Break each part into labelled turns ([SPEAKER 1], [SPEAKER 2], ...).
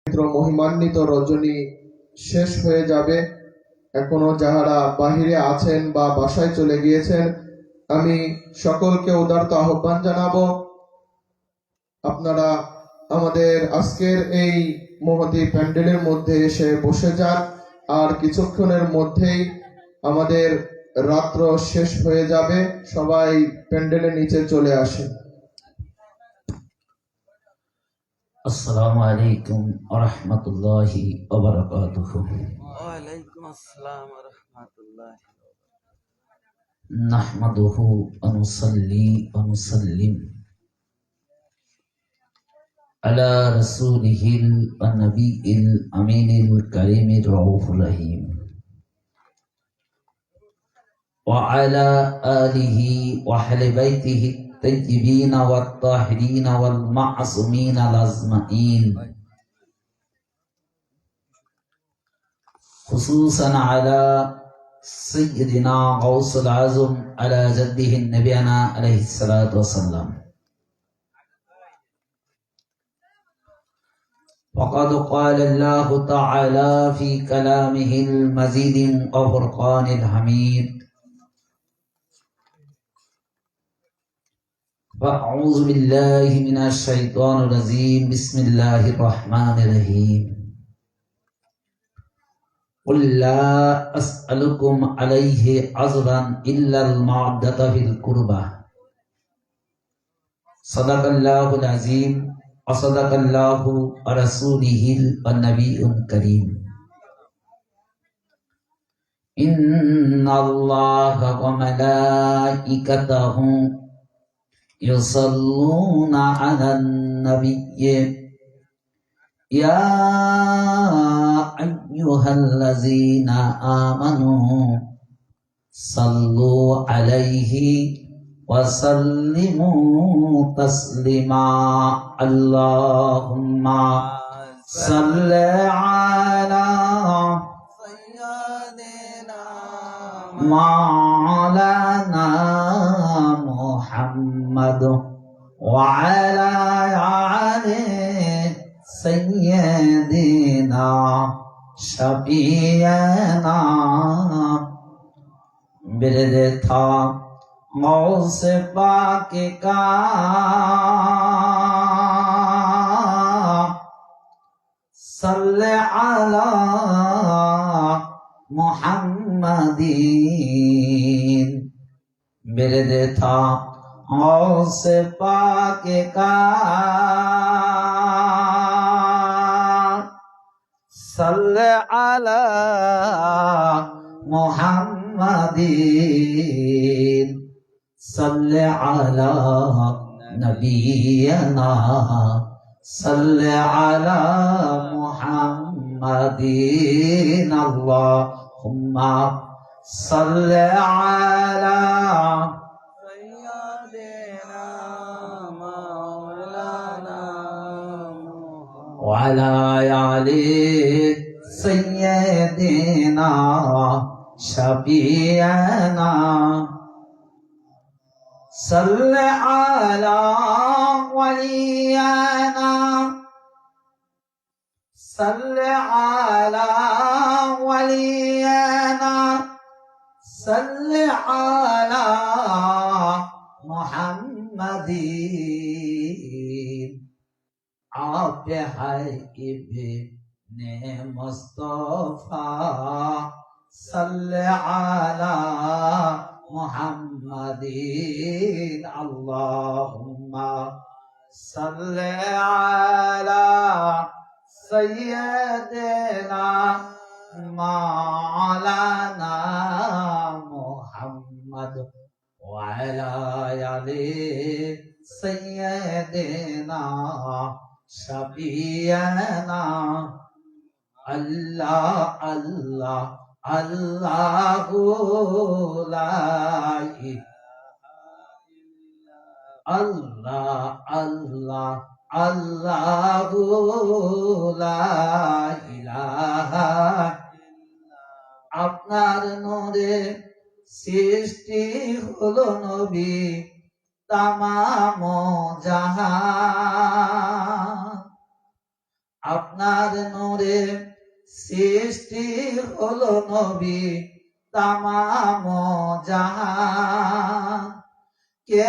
[SPEAKER 1] মহিমান্বিত রজনী শেষ হয়ে যাবে। এখনো যাহারা বাহিরে আছেন বা বাসায় চলে গিয়েছেন, আমি সকলকে উদারত আহ্বান জানাবো, আপনারা আমাদের আজকের এই মহতী প্যান্ডেলের মধ্যে এসে বসে যান। আর কিছুক্ষণের মধ্যেই আমাদের রাত্র শেষ হয়ে যাবে। সবাই প্যান্ডেলের নিচে চলে আসেন।
[SPEAKER 2] আসসালামু আলাইকুম ওয়া রাহমাতুল্লাহি ওয়া বারাকাতুহু।
[SPEAKER 3] ওয়া আলাইকুম আসসালাম ওয়া রাহমাতুল্লাহি ওয়া বারাকাতুহু।
[SPEAKER 2] নাহমাদুহু ওয়া নুসাল্লি ওয়া নুসাল্লিম আলা রাসূলিহিল ওয়া নাবিয়িল আমিনিল কারীমির রাউফুর রহিম ওয়া আলা আলিহি ওয়া আহলি বাইতিহি الطيبين والطاهرين والمعصومين الأجمعين، خصوصا على سيدنا غوث العظم على جده نبينا عليه الصلاة والسلام. وقد قال الله تعالى في كلامه المجيد وفرقان الحميد: فأعوذ بالله من الشيطان الرجيم، بسم الله الرحمن الرحيم. قل لا أسألكم عليه أجرا إلا المودة في القربى. صدق الله العظيم وصدق الله ورسوله النبي الكريم. إن الله وملائكته يصلون على النبي يا أيها الذين آمنوا صلوا عليه وسلموا تسليما. اللهم صل على
[SPEAKER 3] سيدنا
[SPEAKER 2] مولانا محمد وعلى آله سيدنا شفيعنا برتا غوث پاک کا صلی علی محمدین برتا غوث پاک کا صلی علی محمدین صلی علی نبینا صلی علی محمدین اللہم صلی علی
[SPEAKER 3] سيدنا مولانا
[SPEAKER 2] وعلى آل سيدنا شفيعنا صل على ولينا صل على ولينا صل على محمد. آپ ہے ابن مصطفیٰ صلی علی محمد. اللہم صلی علی سیدنا مولانا محمد وعلى آل سيدنا شفيعنا. الله الله الله لا الله الله الله لا إله. আপনার নূরে সৃষ্টি হলো নবী তামাম জাহান, আপনার নূরে সৃষ্টি হলো নবী তামাম জাহান। কে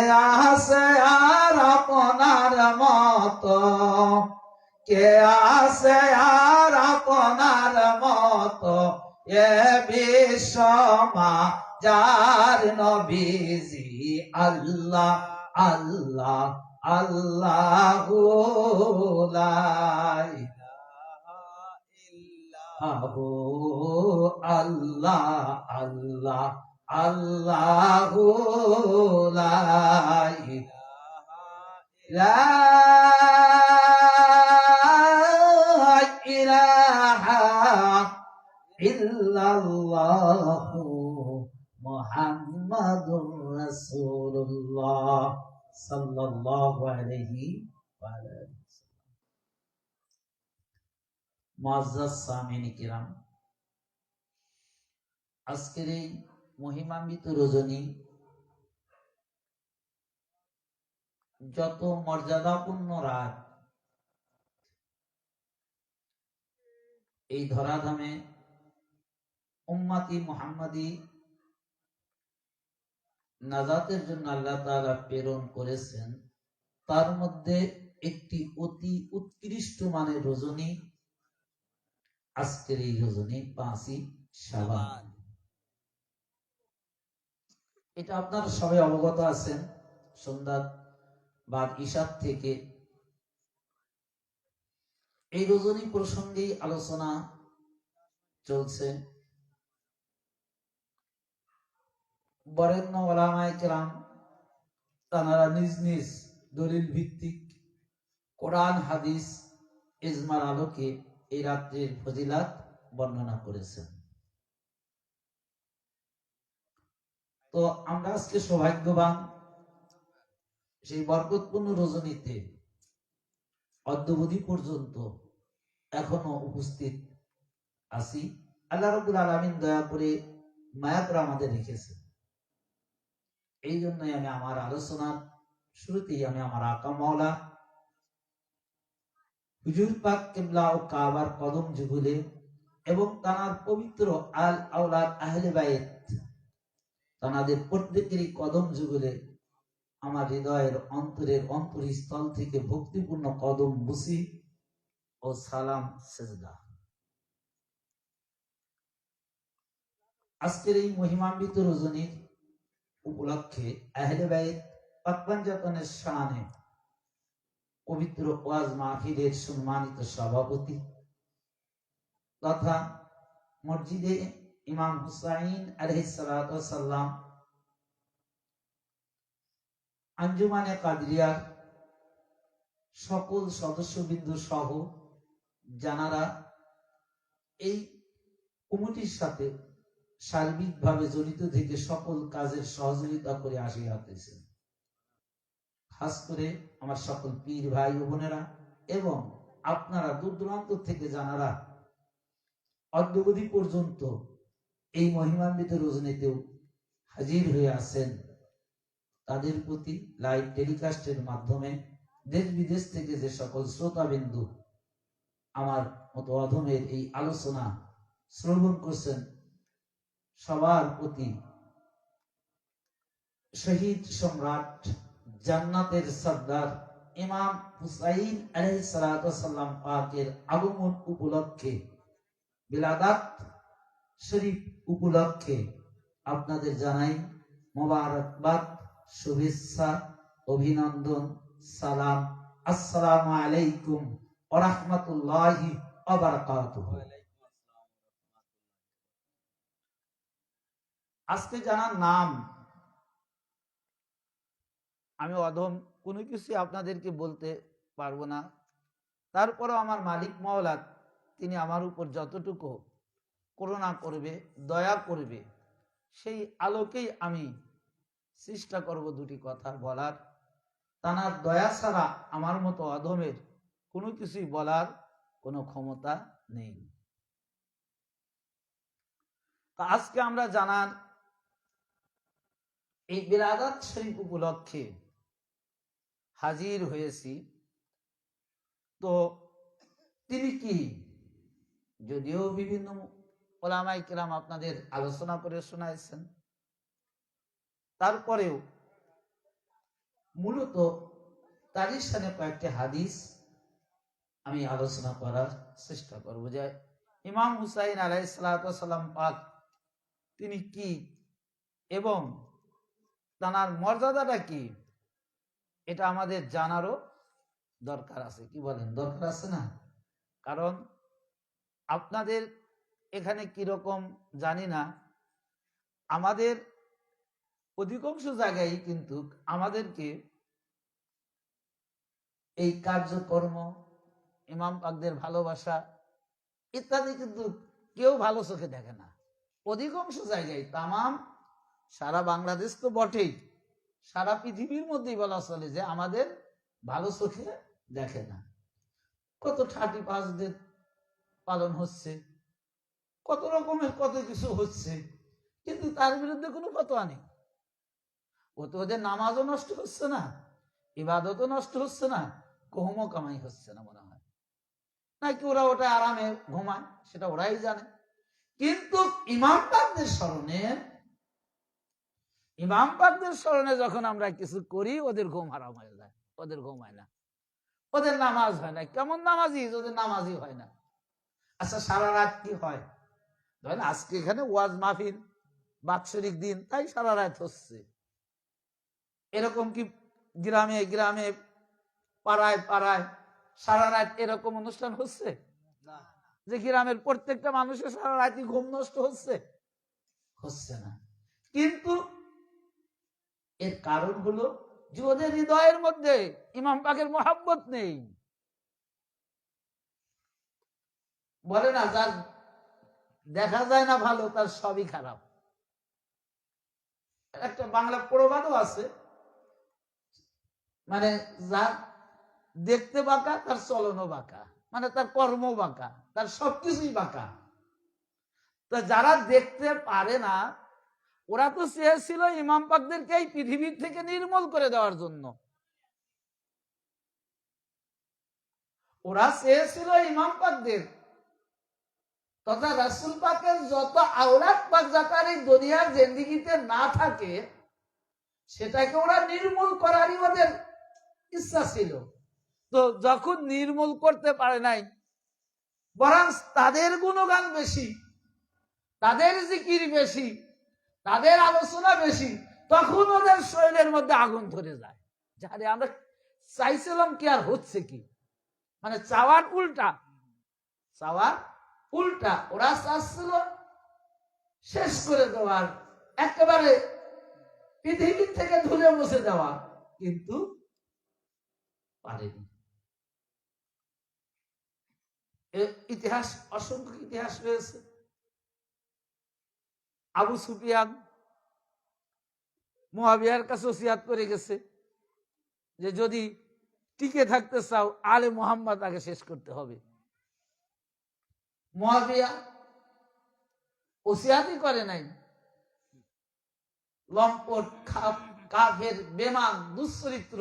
[SPEAKER 2] আছে আর আপনার মতো, কে আছে আর আপনার মতো, এ বিশ্বমা যার নবীজি। আল্লাহ আল্লাহ আল্লাহু লা ইলাহা আল্লাহ আল্লাহ আল্লাহু লা ইলাহা ইল্লাল্লাহু মুহাম্মাদুর রাসূলুল্লাহ সাল্লাল্লাহু আলাইহি ওয়া আলিহি। মুআজ্জাজ সামিন কিরাম, আজকের এই মহিমান্বিত রজনী যত মর্যাদাপূর্ণ রাত এই ধরাধামে উম্মতি মুহাম্মাদি নাজাতের জন্য আল্লাহ তাআলা প্রেরণ করেছেন, তার মধ্যে একটি অতি উৎকৃষ্ট মানের রজনী আজকের এই রজনী 5ই শাবান। এটা আপনারা সবাই অবগত আছেন। সন্ধ্যা বাদ ইশার থেকে এই রজনী প্রসঙ্গে আলোচনা চলছে। বরেণ্য ওলামায়ে কেরাম তারা নিজ নিজ দলিল ভিত্তিক কোরআন হাদিস ইজমার আলোকে এই রাত্রির ফজিলাত বর্ণনা করেছেন। তো আমরা আজকে সৌভাগ্যবান, সেই বরকতপূর্ণ রজনীতে অদ্যবধি পর্যন্ত এখনো উপস্থিত আছি। আল্লাহ রাব্বুল আলামিন দয়া করে মায়া করে আমাদের রেখেছেন। এই জন্যই আমি আমার আলোচনার শুরুতেই আমি আমার আকা মাওলা হুজুর পাক কিবলা ও কাবার কদম যুগলে এবং তার পবিত্র আল আওলাদ আহলে বাইত তাদের প্রত্যেকেরই কদম যুগলে আমার হৃদয়ের অন্তরের অন্তরস্থল থেকে ভক্তিপূর্ণ কদম বুসি ও সালাম সেজদা। আজকের এই মহিমান্বিত রজনীর উপলক্ষে আহলে বাইত পাকপাঞ্জাতনের শানে পবিত্র ওয়াজ মাহফিলের সম্মানিত সভাপতি তথা মসজিদে ইমাম হুসাইন আলাইহিস সালাতু ওয়াস সালাম আঞ্জুমানে কাদরিয়ার সকল সদস্যবৃন্দ সহ যারা এই কমিটির সাথে সার্বিকভাবে জড়িত থেকে সকল কাজের সহযোগিতা করে আসিয়াছেন, খাস করে আমার সকল পীর ভাই ও বোনেরা এবং আপনারা দূর দূরান্ত থেকে যারা অদ্যবধি পর্যন্ত এই মহিমান্বিত রজনীতেও হাজির হয়ে আছেন, তাদের প্রতি লাইভ টেলিকাস্টের মাধ্যমে দেশ বিদেশ থেকে যে সকল শ্রোতাবিন্দু আমার মতো অধমের এই আলোচনা শ্রবণ করছেন, সবার প্রতি শহীদ সম্রাট জান্নাতের সর্দার ইমাম হুসাইন আলাইহিস সালাতু ওয়াস সালাম পাকের আগমন উপলক্ষে, বিলাদাত শরীফ উপলক্ষে আপনাদের জানাই মোবারকবাদ, শুভেচ্ছা, অভিনন্দন, সালাম। আসসালামু আলাইকুম ওয়া রাহমাতুল্লাহি ওয়া বারাকাতুহু। আজকে জানার নাম আমি অধম কোনো কিছু আপনাদেরকে বলতে পারবো না, তারপরও আমার মালিক মাওলা তিনি আমার উপর যতটুকু করুণা করবে, দয়া করবে, সেই আলোকেই আমি চেষ্টা করব দুটি কথা বলার। তার দয়া ছাড়া আমার মতো অধমের কোনো কিছুই বলার কোনো ক্ষমতা নেই। তা আজকে আমরা জানার এই বিলাদাত শরীফ উপলক্ষে হাজির হয়েছি। তো তিনি কি? যদিও বিভিন্ন ওলামায়ে কেরাম আপনাদের আলোচনা করে শোনাইছেন, তারপরেও মূলত তারই সাথে কয়েকটি হাদিস আমি আলোচনা করার চেষ্টা করব। যে ইমাম হুসাইন আলাইহিস সালাতু ওয়াস সালাম পাক তিনি কি এবং তার মর্যাদাটা কি, এটা আমাদের জানারও দরকার আছে। কি বলেন, দরকার আছে না? কারণ আপনাদের এখানে কিরকম জানি না, আমাদের অধিকাংশ জায়গায় কিন্তু আমাদেরকে এই কার্যকর্ম, ইমাম পাকদের ভালোবাসা ইত্যাদি কিন্তু কেউ ভালো চোখে দেখে না। অধিকাংশ জায়গায়, তামাম সারা বাংলাদেশ তো বটেই, সারা পৃথিবীর মধ্যেই বলা চলে যে আমাদের ভালো চোখে দেখে না। কত 35 দিন পালন হচ্ছে, কত রকমের কত কিছু হচ্ছে, কিন্তু তার বিরুদ্ধে কোনো ফতোয়া নেই। ওদের নামাজও নষ্ট হচ্ছে না, ইবাদতও নষ্ট হচ্ছে না, গহমও কামাই হচ্ছে না মনে হয়। নাকি ওরা ওটা আরামে ঘুমায়, সেটা ওরাই জানে। কিন্তু ইমাম পাকদের স্মরণে যখন আমরা কিছু করি, ওদের ঘুম হারাম হয়ে যায়, ওদের ঘুম হয় না, ওদের নামাজ হয় না। কেমন নামাজি, ওদের নামাজই হয় না। আচ্ছা, সারা রাত কি হয়? ধরেন আজকে এখানে ওয়াজ মাহফিল, বাৎসরিক দিন, তাই সারা রাত হচ্ছে। এরকম কি গ্রামে গ্রামে, পাড়ায় পাড়ায় সারা রাত এরকম অনুষ্ঠান হচ্ছে? যে গ্রামের প্রত্যেকটা মানুষের সারা রাতই ঘুম নষ্ট হচ্ছে? হচ্ছে না। কিন্তু এর কারণ হলো যে ওদের হৃদয়ের মধ্যে ইমাম পাকের মহাব্বত নেই। বলে না, যার দেখা যায় না ভালো, তার সবই খারাপ। একটা বাংলা প্রবাদও আছে, মানে যার দেখতে বাঁকা, তার চলনও বাঁকা, মানে তার কর্ম বাঁকা, তার সবকিছুই বাঁকা। তো যারা দেখতে পারে না, ওরা তো চেয়েছিল ইমাম পাকদেরকে এই পৃথিবীর থেকে নির্মূল করে দেওয়ার জন্য। ওরা চেয়েছিল ইমাম পাকদের তথা রাসূল পাকের যত আওলাদ পাক যাকার এই দুনিয়ার জিন্দেগিতে না থাকে, সেটাকে ওরা নির্মূল করারই ওদের ইচ্ছা ছিল। তো যখন নির্মূল করতে পারে নাই, বরং তাদের গুণগান বেশি, তাদের জিকির বেশি, তাদের আলোচনা বেশি, তখন ওদের শরীরের মধ্যে আগুন ধরে যায়। যারে আমরা চাইছিলাম কি আর হচ্ছে কি, মানে চাওয়ার উল্টা, ওরা চাচ্ছিল শেষ করে দেওয়ার, একেবারে পৃথিবী থেকে ধুলে মুছে দেওয়া, কিন্তু পারেনি। ইতিহাস, অসংখ্য ইতিহাস রয়েছে। আবু সুফিয়ান মুয়াবিয়ার কাছে ওসিয়াত করে গেছে যে যদি টিকে থাকতে চাও, আলে মুহাম্মদ আগে শেষ করতে হবে। মুয়াবিয়া ওসিয়াতই করে নাই, লম্পট, কাফের, বেমান, দুশ্চরিত্র,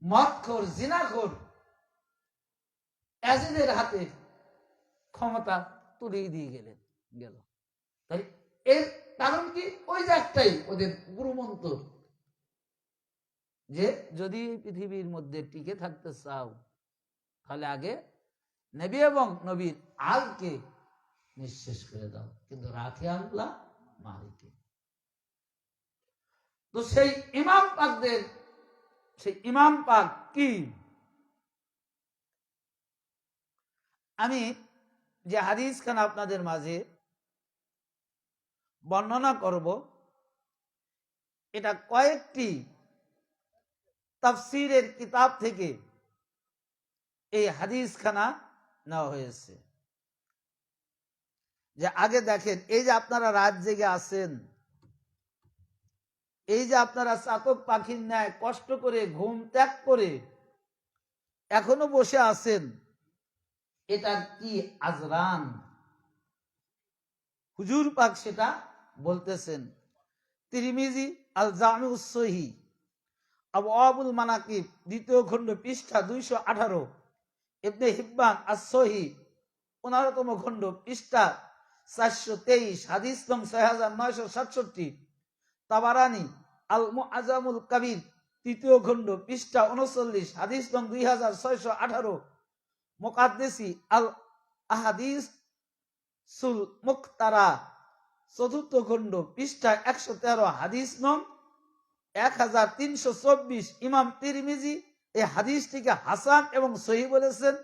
[SPEAKER 2] মদখোর, জিনাখোর ইয়াজিদের হাতে ক্ষমতা তুলে দিয়ে গেল। তাই এর কারণ কি? ওই যে একটাই ওদের গুরুমন্ত্র, যে যদি পৃথিবীর মধ্যে টিকে থাকতে চাও, তাহলে আগে নবী এবং নবীর আলকে নিঃশেষ করে দাও, কিন্তু রাখে আল্লাহ মালিকে। তো সেই ইমাম পাক কি? আমি যে হাদিস খান আপনাদের মাঝে বর্ণনা করব, এটা কয়েকটি তাফসীরের কিতাব থেকে এই হাদিস খানা নেওয়া হয়েছে। যে আগে দেখেন, এই যে আপনারা রাত জেগে আছেন, এই যে আপনারা চাতক পাখির ন্যায় কষ্ট করে ঘুম ত্যাগ করে এখনো বসে আছেন, এটা কি আজরান? হুজুর পাক সেটা বলতেছেন। তিরমিজি আল জামিউস সহিহ আবওয়াবুল মানাকিব 2য় খণ্ড পৃষ্ঠা 218, ইবনে হিব্বান as-সহি 15তম খণ্ড পৃষ্ঠা 423 হাদিস নং 6967, তাবারানি আল মুআজামুল কাবীর 3য় খণ্ড পৃষ্ঠা 39 হাদিস নং 2618, মুকাদ্দিসি আল আহাদিস সুল মুখতারা 4র্থ খণ্ড পৃষ্ঠা 113 হাদিস নং 1324, ইমাম তিরমিজি এই হাদিসটিকে হাসান এবং সহি বলেছেন,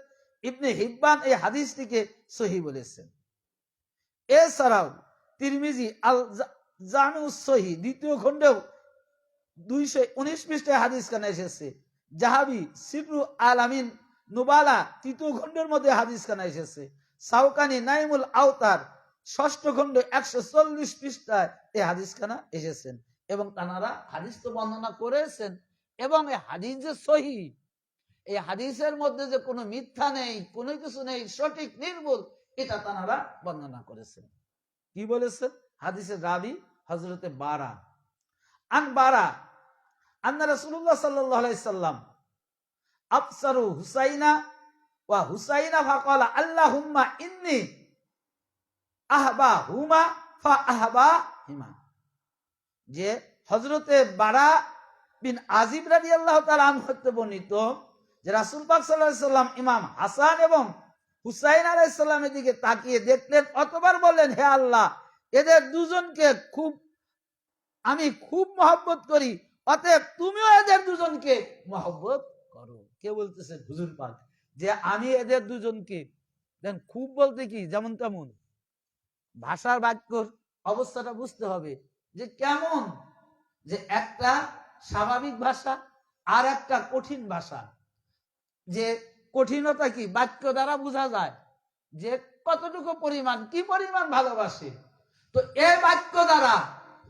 [SPEAKER 2] ইবনে হিব্বান এই হাদিসটিকে সহি বলেছেন। এছাড়াও তিরমিজি আল জামিউস সহি 2য় খণ্ডেও 219 পৃষ্ঠায় হাদিস খানা এসেছে। জাহাবি সিফরু আলামিন নুবালা 3য় খণ্ডের মধ্যে হাদিস খানা এসেছে। সাউকানি নাইমুল আওতার 6ষ্ঠ খণ্ড 140 পৃষ্ঠায় এই হাদিস খানা এসেছেন এবং তারা হাদিস তো বর্ণনা করেছেন। এবং এই হাদিস যে সহি, এই হাদিসের মধ্যে যে কোনো মিথ্যা নেই, কোনো কিছু নেই, সঠিক নির্ভুল, এটা তারা বর্ণনা করেছেন। কি বলেছেন? হাদিসের রাবি হযরতে বারা আন বারা আন্না রাসূলুল্লাহ সাল্লাল্লাহু আলাইহি সাল্লাম আবসারু হুসাইনা ওয়া হুসাইনা ফাকালা আল্লাহুম্মা ইন্নী আহবা হুমা ফা আহবা হিমা। যে হযরতে বারা বিন আজিব রাদিয়াল্লাহু তাআলা আনহু হতে বর্ণিত যে রাসূল পাক সাল্লাল্লাহু আলাইহি সাল্লাম ইমাম হাসান এবং হুসাইন আলাইহিস সালামের দিকে তাকিয়ে দেখলেন, অতবার বললেন, হে আল্লাহ, এদের দুজনকে আমি খুব মহব্বত করি, অতএব তুমিও এদের দুজনকে মহব্বত করো। কে বলতেছেন? হুজুর পাক। যে আমি এদের দুজনকে, দেন খুব বলতে কি যেমন তেমন, ভাষার বাক্যর অবস্থাটা বুঝতে হবে যে কেমন, যে একটা স্বাভাবিক ভাষা আর একটা কঠিন ভাষা। যে কঠিনতা কি বাক্য দ্বারা বোঝা যায় যে কতটুকু পরিমাণ, কি পরিমাণ ভালোবাসে। তো এই বাক্য দ্বারা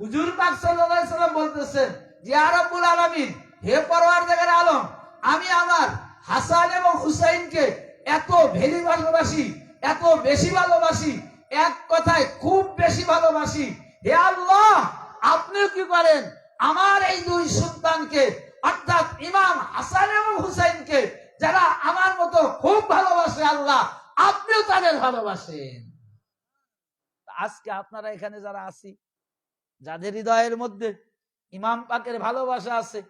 [SPEAKER 2] হুজুর পাক সাল্লাল্লাহু আলাইহি সাল্লাম বলতেছেন যে ইয়া রাব্বুল আলামিন, হে পরওয়ারদিগার আলম, আমি আমার হাসান এবং হুসাইনকে এত ভেরি ভালোবাসি, এত বেশি ভালোবাসি, এক কথায় খুব বেশি ভালোবাসি। হে আল্লাহ, আপনিও কি করেন আমার এই দুই সন্তানকে, অর্থাৎ ইমাম হাসান এবং হুসাইনকে, যারা আমার মতো খুব ভালোবাসে, আল্লাহ আপনিও তাদের ভালোবাসেন। আজকে আপনারা এখানে যারা আছি, যাদের হৃদয়ের মধ্যে ইমাম পাকের ভালোবাসা আছে,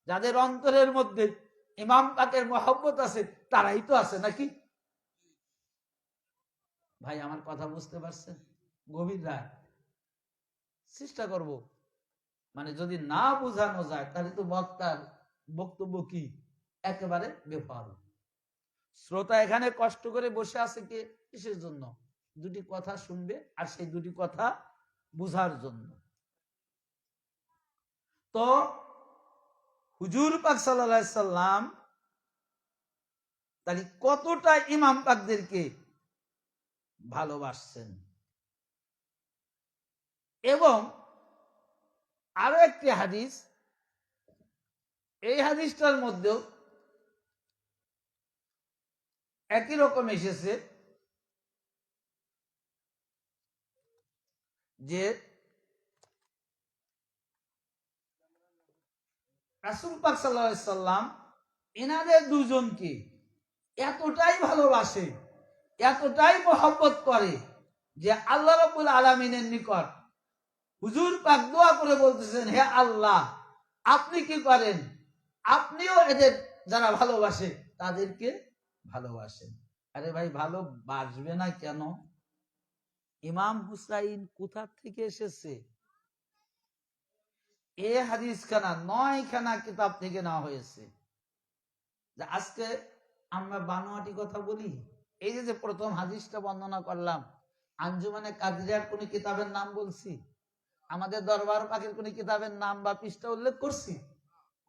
[SPEAKER 2] যাদের অন্তরের মধ্যে ইমাম পাকের মহব্বত আছে, তারাই তো আছে নাকি? ভাই আমার কথা বুঝতে পারছেন? গভীর রাত চেষ্টা করব, মানে যদি না বোঝানো যায় তাহলে তো বক্তার বক্তব্য কি একেবারে বেফল। শ্রোতা এখানে কষ্ট করে বসে আছে কে কিসের জন্য? দুটি কথা শুনবে আর সেই দুটি কথা বুঝার জন্য। তো হুজুর পাক সাল্লাল্লাহু আলাইহি সাল্লাম তাহলে কতটা ইমাম পাকদেরকে ভালোবাসছেন। এবং আরো একটি হাদিস, এই হাদিসটার মধ্যেও একই রকম এসেছে যে রাসূল পাক সাল্লাল্লাহু আলাইহি সাল্লাম এনাদের দুজনকে এতটাই ভালোবাসে, এতটাই মহব্বত করে যে আল্লাহ রাব্বুল আলামিনের নিকট হুজুর পাক দোয়া করে বলতেছেন, হে আল্লাহ, আপনি কি করেন, আপনিও এদের যারা ভালোবাসে তাদেরকে ভালোবাসেন। আরে ভাই, ভালোবাসবে না কেন? ইমাম হুসাইন কোথা থেকে এসেছে? এ হাদিস খানা 9 খানা কিতাব থেকে নেওয়া হয়েছে। আজকে আমরা বানোয়াটি কথা বলি। এই যে প্রথম হাদিসটা বর্ণনা করলাম, আঞ্জুমানে কাদরিয়ার কোন কিতাবের নাম বলছি? আমাদের দরবার পাকের কোন কিতাবের নাম বা পৃষ্ঠা উল্লেখ করছি?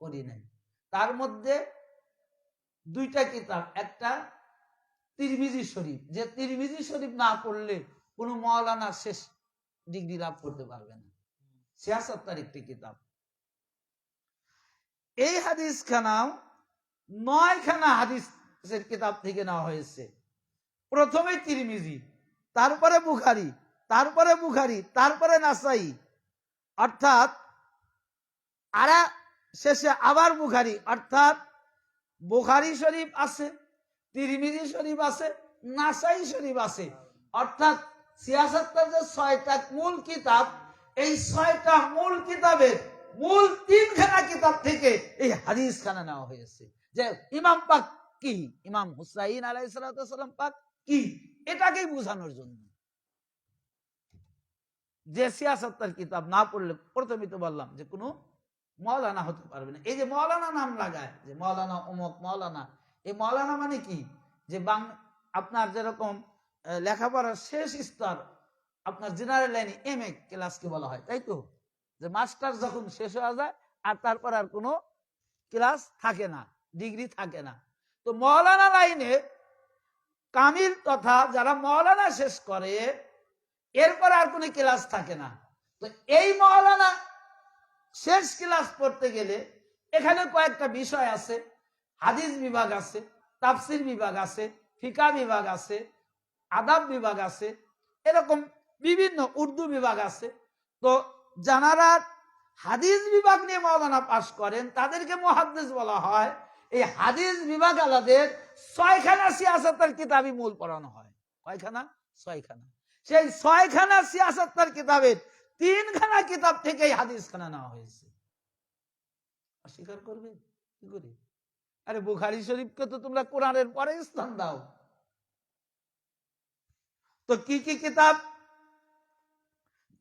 [SPEAKER 2] করি নাই। তার মধ্যে দুইটা কিতাব, একটা তিরমিজি শরীফ, যে তিরমিজি শরীফ না পড়লে কোন মাওলানা শেষ ডিগ্রি লাভ করতে পারবে না, 76 একটি কিতাব। এই হাদিস খানাও 9 খানা হাদিসের কিতাব থেকে নেওয়া হয়েছে। প্রথমে তিরমিজি, তারপরে বুখারী, তারপরে নাসাই, অর্থাৎ শেষে আবার বুখারী, অর্থাৎ বুখারী শরীফ আছে, তিরমিজি শরীফ আছে, নাসাই শরীফ আছে। অর্থাৎ সিয়াসাত্তার যে 6টা মূল কিতাব, এই 6টা মূল কিতাবের মূল 3খানা কিতাব থেকে এই হাদিস খানা নেওয়া হয়েছে। যে ইমাম পাক কি, ইমাম হুসাইন আলাইহিস সালাম পাক কি, এটাকেই বোঝানোর জন্য। যে সিয়াসাত্তার কিতাব না পড়লে, প্রথমে তো বললাম যে কোনো মৌলানা হতে পারবে না। এই যে মৌলানা নাম লাগায়, যে মৌলানা অমুক মৌলানা, এই মৌলানা মানে কি, যে আপনার যেরকম লেখাপড়ার শেষ স্তর, আপনার জেনারেল লাইনে MA ক্লাসকে বলা হয়, তাই তো? যে মাস্টার যখন শেষ হয়ে যায় আর তারপর আর কোনো ক্লাস থাকে না, ডিগ্রি থাকে না। তো মৌলানা লাইনে কামিল তথা যারা মৌলানা শেষ করে এরপর আর কোনো ক্লাস থাকে না। তো এই মৌলানা শেষ ক্লাস পড়তে গেলে এখানে কয়েকটা বিষয় আছে। হাদিস বিভাগ আছে, তাফসির বিভাগ আছে, ফিকা বিভাগ আছে, আদাব বিভাগ আছে, এরকম বিভিন্ন উর্দু বিভাগ আছে। তো যারা হাদিস বিভাগ নিয়ে মৌলানা পাশ করেন তাদেরকে মুহাদ্দিস বলা হয়। এই হাদিস বিভাগ আলাদের 6খানা সিয়াসাতের কিতাবই মূল পড়ানো হয়। কয়খানা? 6খানা। সেই 6খানা সিয়াসাতের কিতাবের 3খানা কিতাব থেকে এই হাদিস খানা নেওয়া হয়েছে। অস্বীকার করবে কি করে? আরে বুখারী শরীফকে তো তোমরা কোরআনের পরে স্থান দাও। তো কি কি কিতাব?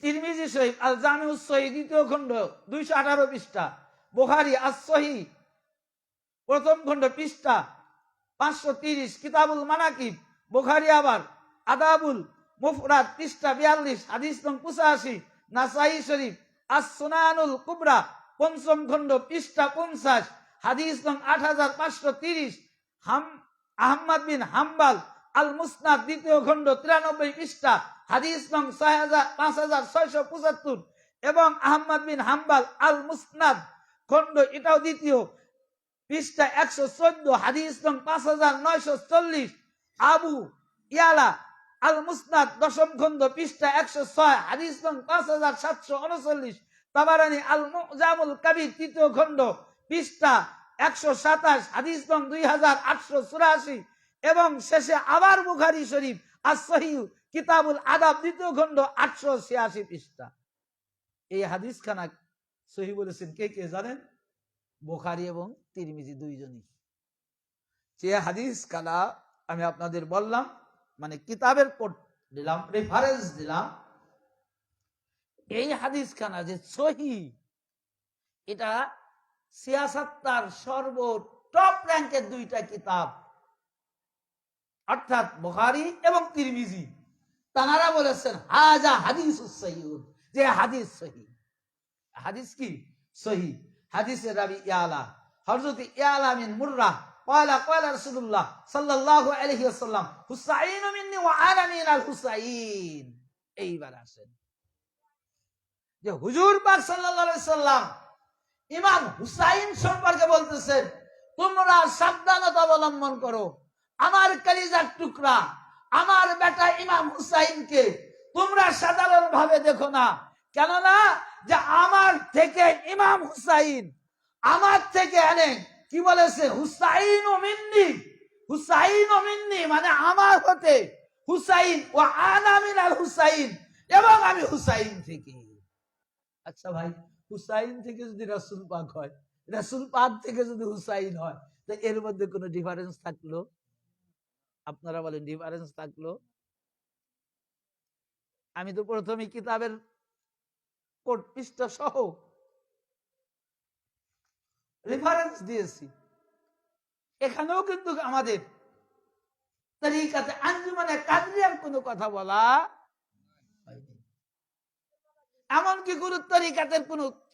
[SPEAKER 2] তিরমিজি শরীফ আল জামিউস সহিহ 2য় খণ্ড 218 পৃষ্ঠা, বুখারী আস-সহিহ 1ম খণ্ড পৃষ্ঠা 530, কিতাবুল মানাকিব বুখারী আবার আদাবুল মুফরাদ পৃষ্ঠা 42, হাদিস নং 85, নাসাই শরীফ আস-সুনানুল কুবরা 5ম খণ্ড পৃষ্ঠা 50, হাদিস নং 8530, আহমদ বিন হাম্বল আল মুসনাদ 2য় খণ্ড 93 পৃষ্ঠা, হাদিস নং 5675, এবং আহমদ বিন হাম্বল আল মুসনাদ খণ্ড, এটাও 2য় পৃষ্ঠা 114, হাদিস নং 5940, আবু ইয়ালা আল মুসনাদ 10ম খণ্ড পৃষ্ঠা 106, হাদিস নং 5739, তাবারানী আল মুজামুল কবির 3য় খণ্ড পৃষ্ঠা 127, হাদিস নং 2884, এবং শেষে আবার বুখারী শরীফ আস-সহিহ কিতাবুল আদাব 2য় খণ্ড 886 পৃষ্ঠা। এই হাদিস খানা সহিহ বলেছেন কে কে জানেন? বুখারী এবং তিরমিজি দুইজনই। যে হাদিস খানা আমি আপনাদের বললাম, মানে কিতাবের কোড দিলাম, রেফারেন্স দিলাম, এই হাদিস খানা যে সহিহ, এটা সিয়াসাত্তার সর্ব টপ র্যাঙ্কের 2টা কিতাব, অর্থাৎ বুখারী এবং তিরমিজি। তারা বলেছেন হাজা হাদিসুস সহিহ, যে হাদিস সহিহ। হাদিস কি? সহিহ। হাদিসের রাবি ইয়ালা, হযরত ইয়ালা বিন মুররা قال قال رسول الله صلى الله عليه وسلم হুসাইন মিন্নি ওয়া আনা মিনাল হুসাইন। এইবার আসেন যে হুজুর পাক সাল্লাল্লাহু আলাইহি সাল্লাম ইমাম হুসাইন সম্পর্কে বলতেছেন, তোমরা সাবধানতা অবলম্বন করো, আমার কলিজার টুকরা আমার বেটা ইমাম হুসাইনকে তোমরা সাধারণ ভাবে দেখো না। কেননা যে আমার থেকে ইমাম হুসাইন, আমার থেকে আনে, কি বলেছে? হুসাইন ও মিন্নি, হুসাইন ও মিন্নি মানে আমার হতে, হুসাইন ও আনা মিনাল হুসাইন, এবং আমি হুসাইন থেকে। আচ্ছা ভাই, হুসাইন থেকে যদি রাসূল পাক হয়, রাসূল পাক থেকে যদি হুসাইন হয়, তো এর মধ্যে কোনো ডিফারেন্স থাকলো? আপনারা বলেন ডিফারেন্স থাকলো? আমি তো প্রথমে কিতাবের কোড পৃষ্ঠা সহ রেফারেন্স দিয়েছি। এখানেও কিন্তু আমাদের তরিকাতে আঞ্জুমানে কাদরিয়ার কোনো কথা বলা হয়নি, এমনকি কোন তরিকাতের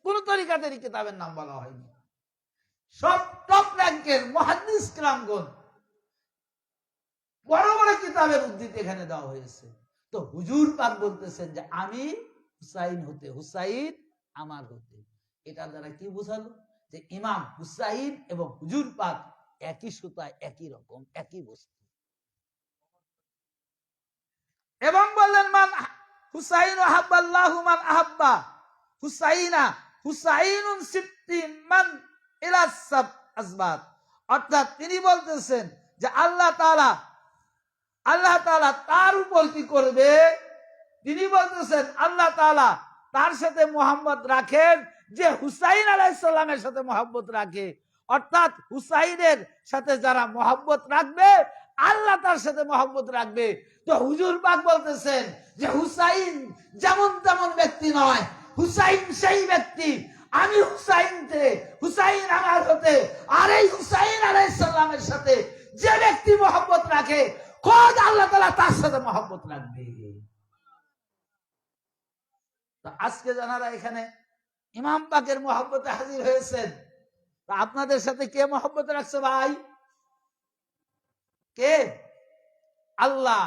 [SPEAKER 2] কোন তরিকাতের কিতাবের নাম বলা হয়নি। সব টপ র্যাঙ্কের মুহাদ্দিস কিরামগণ বড় বড় কিতাবের উদ্ধৃতি এখানে দেওয়া হয়েছে। তো হুজুর পাক বলতেছেন যে আমি হুসাইন হতে, হুসাইন আমার হতে। এটা দ্বারা কি বোঝালো? যে ইমাম হুসাইন এবং হুজুর পাক একই সুতায়, একই রকম, একই বস্তু। এবং বললেন মান হুসাইন আহাব্বাল্লাহু মান আহাব্বা হুসাইনা হুসাইনুন সিত্তিন মান ইলা সাব আসবাত। অর্থাৎ তিনি বলতেছেন যে আল্লাহ তাআলা তার উপর কি করবে, তিনি বলতেছেন আল্লাহ তাআলা তার সাথে মোহাম্মত রাখেন যে হুসাইন আলাইহিস সালামের সাথে মোহাব্বত রাখে। অর্থাৎ হুসাইনের সাথে যারা মোহাব্বত রাখবে আল্লাহ তার সাথে মোহাব্বত রাখবে। তো হুজুর পাক বলতেছেন যে হুসাইন যেমন তেমন ব্যক্তি নয়, হুসাইন সেই ব্যক্তি। আমি হুসাইন আমার হতে, আর এই হুসাইন আলাইহিস সালামের সাথে যে ব্যক্তি মোহাব্বত রাখে খোদ আল্লাহ তাআলা তার সাথে মোহাব্বত রাখবে। তো আজকে যারা এখানে ইমাম পাকের মোহাব্বতে হাজির হয়েছেন, তা আপনাদের সাথে কে মোহাব্বত রাখছে ভাই? কে? আল্লাহ,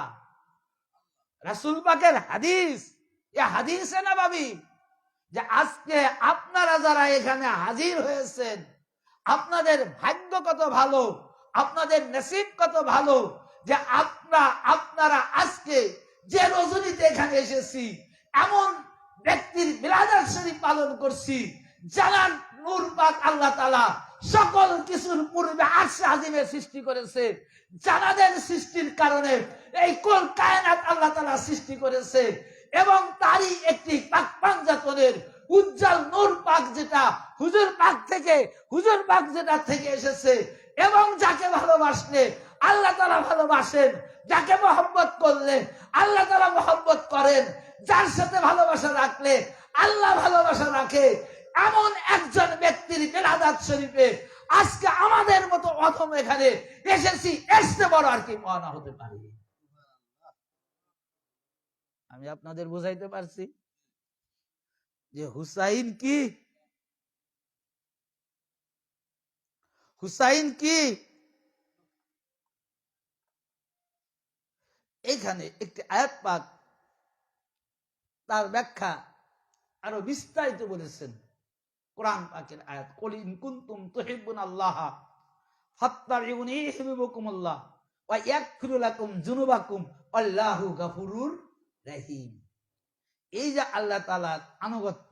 [SPEAKER 2] রাসূল পাকের হাদিস। এ হাদিসে নববী যে আজকে আপনারা যারা এখানে হাজির হয়েছেন, আপনাদের ভাগ্য কত ভালো, আপনাদের নসিব কত ভালো যে আপনারা আজকে যে রজনীতে এখানে এসেছি, এমন ব্যক্তির মিলাদ শরীফ পালন করছি যার নূর পাক আল্লাহ তাআলা সকল কিছুর পূর্বে আরশে আজিমে সৃষ্টি করেছে। জানাদের সৃষ্টির কারণে এই কুল কায়নাত আল্লাহ তাআলা সৃষ্টি করেছে, এবং তারই একটি পাক পাঞ্জাতনের উজ্জ্বল নূর পাক যেটা হুজুর পাক যেটা থেকে এসেছে, এবং যাকে ভালোবাসলে আল্লাহ তাআলা ভালোবাসেন, যাকে মহব্বত করলে আল্লাহ তাআলা মহব্বত করেন, যার সাথে ভালোবাসা রাখলে আল্লাহ ভালোবাসা রাখে, এমন একজন ব্যক্তির মিলাদ শরীফে আজকে আমাদের মতো অধম এখানে এসেছি, আসতে বড় আর কি মনে হতে পারে। আমি আপনাদের বুঝাইতে পারছি যে হুসাইন কি এইখানে একটি আয়াত পাক তার ব্যাখ্যা আরো বিস্তারিত বলেছেন। কোরআন পাকের আয়াত, কুল ইন কুনতুম তুহিব্বুনাল্লাহ ফাত্তাবিউনি ইউহিব্বুকুমুল্লাহ ওয়া ইয়াগফিরু লাকুম যুনুবাকুম আল্লাহু গফুরুর রহিম। এই যে আল্লাহ তাআলার আনুগত্য,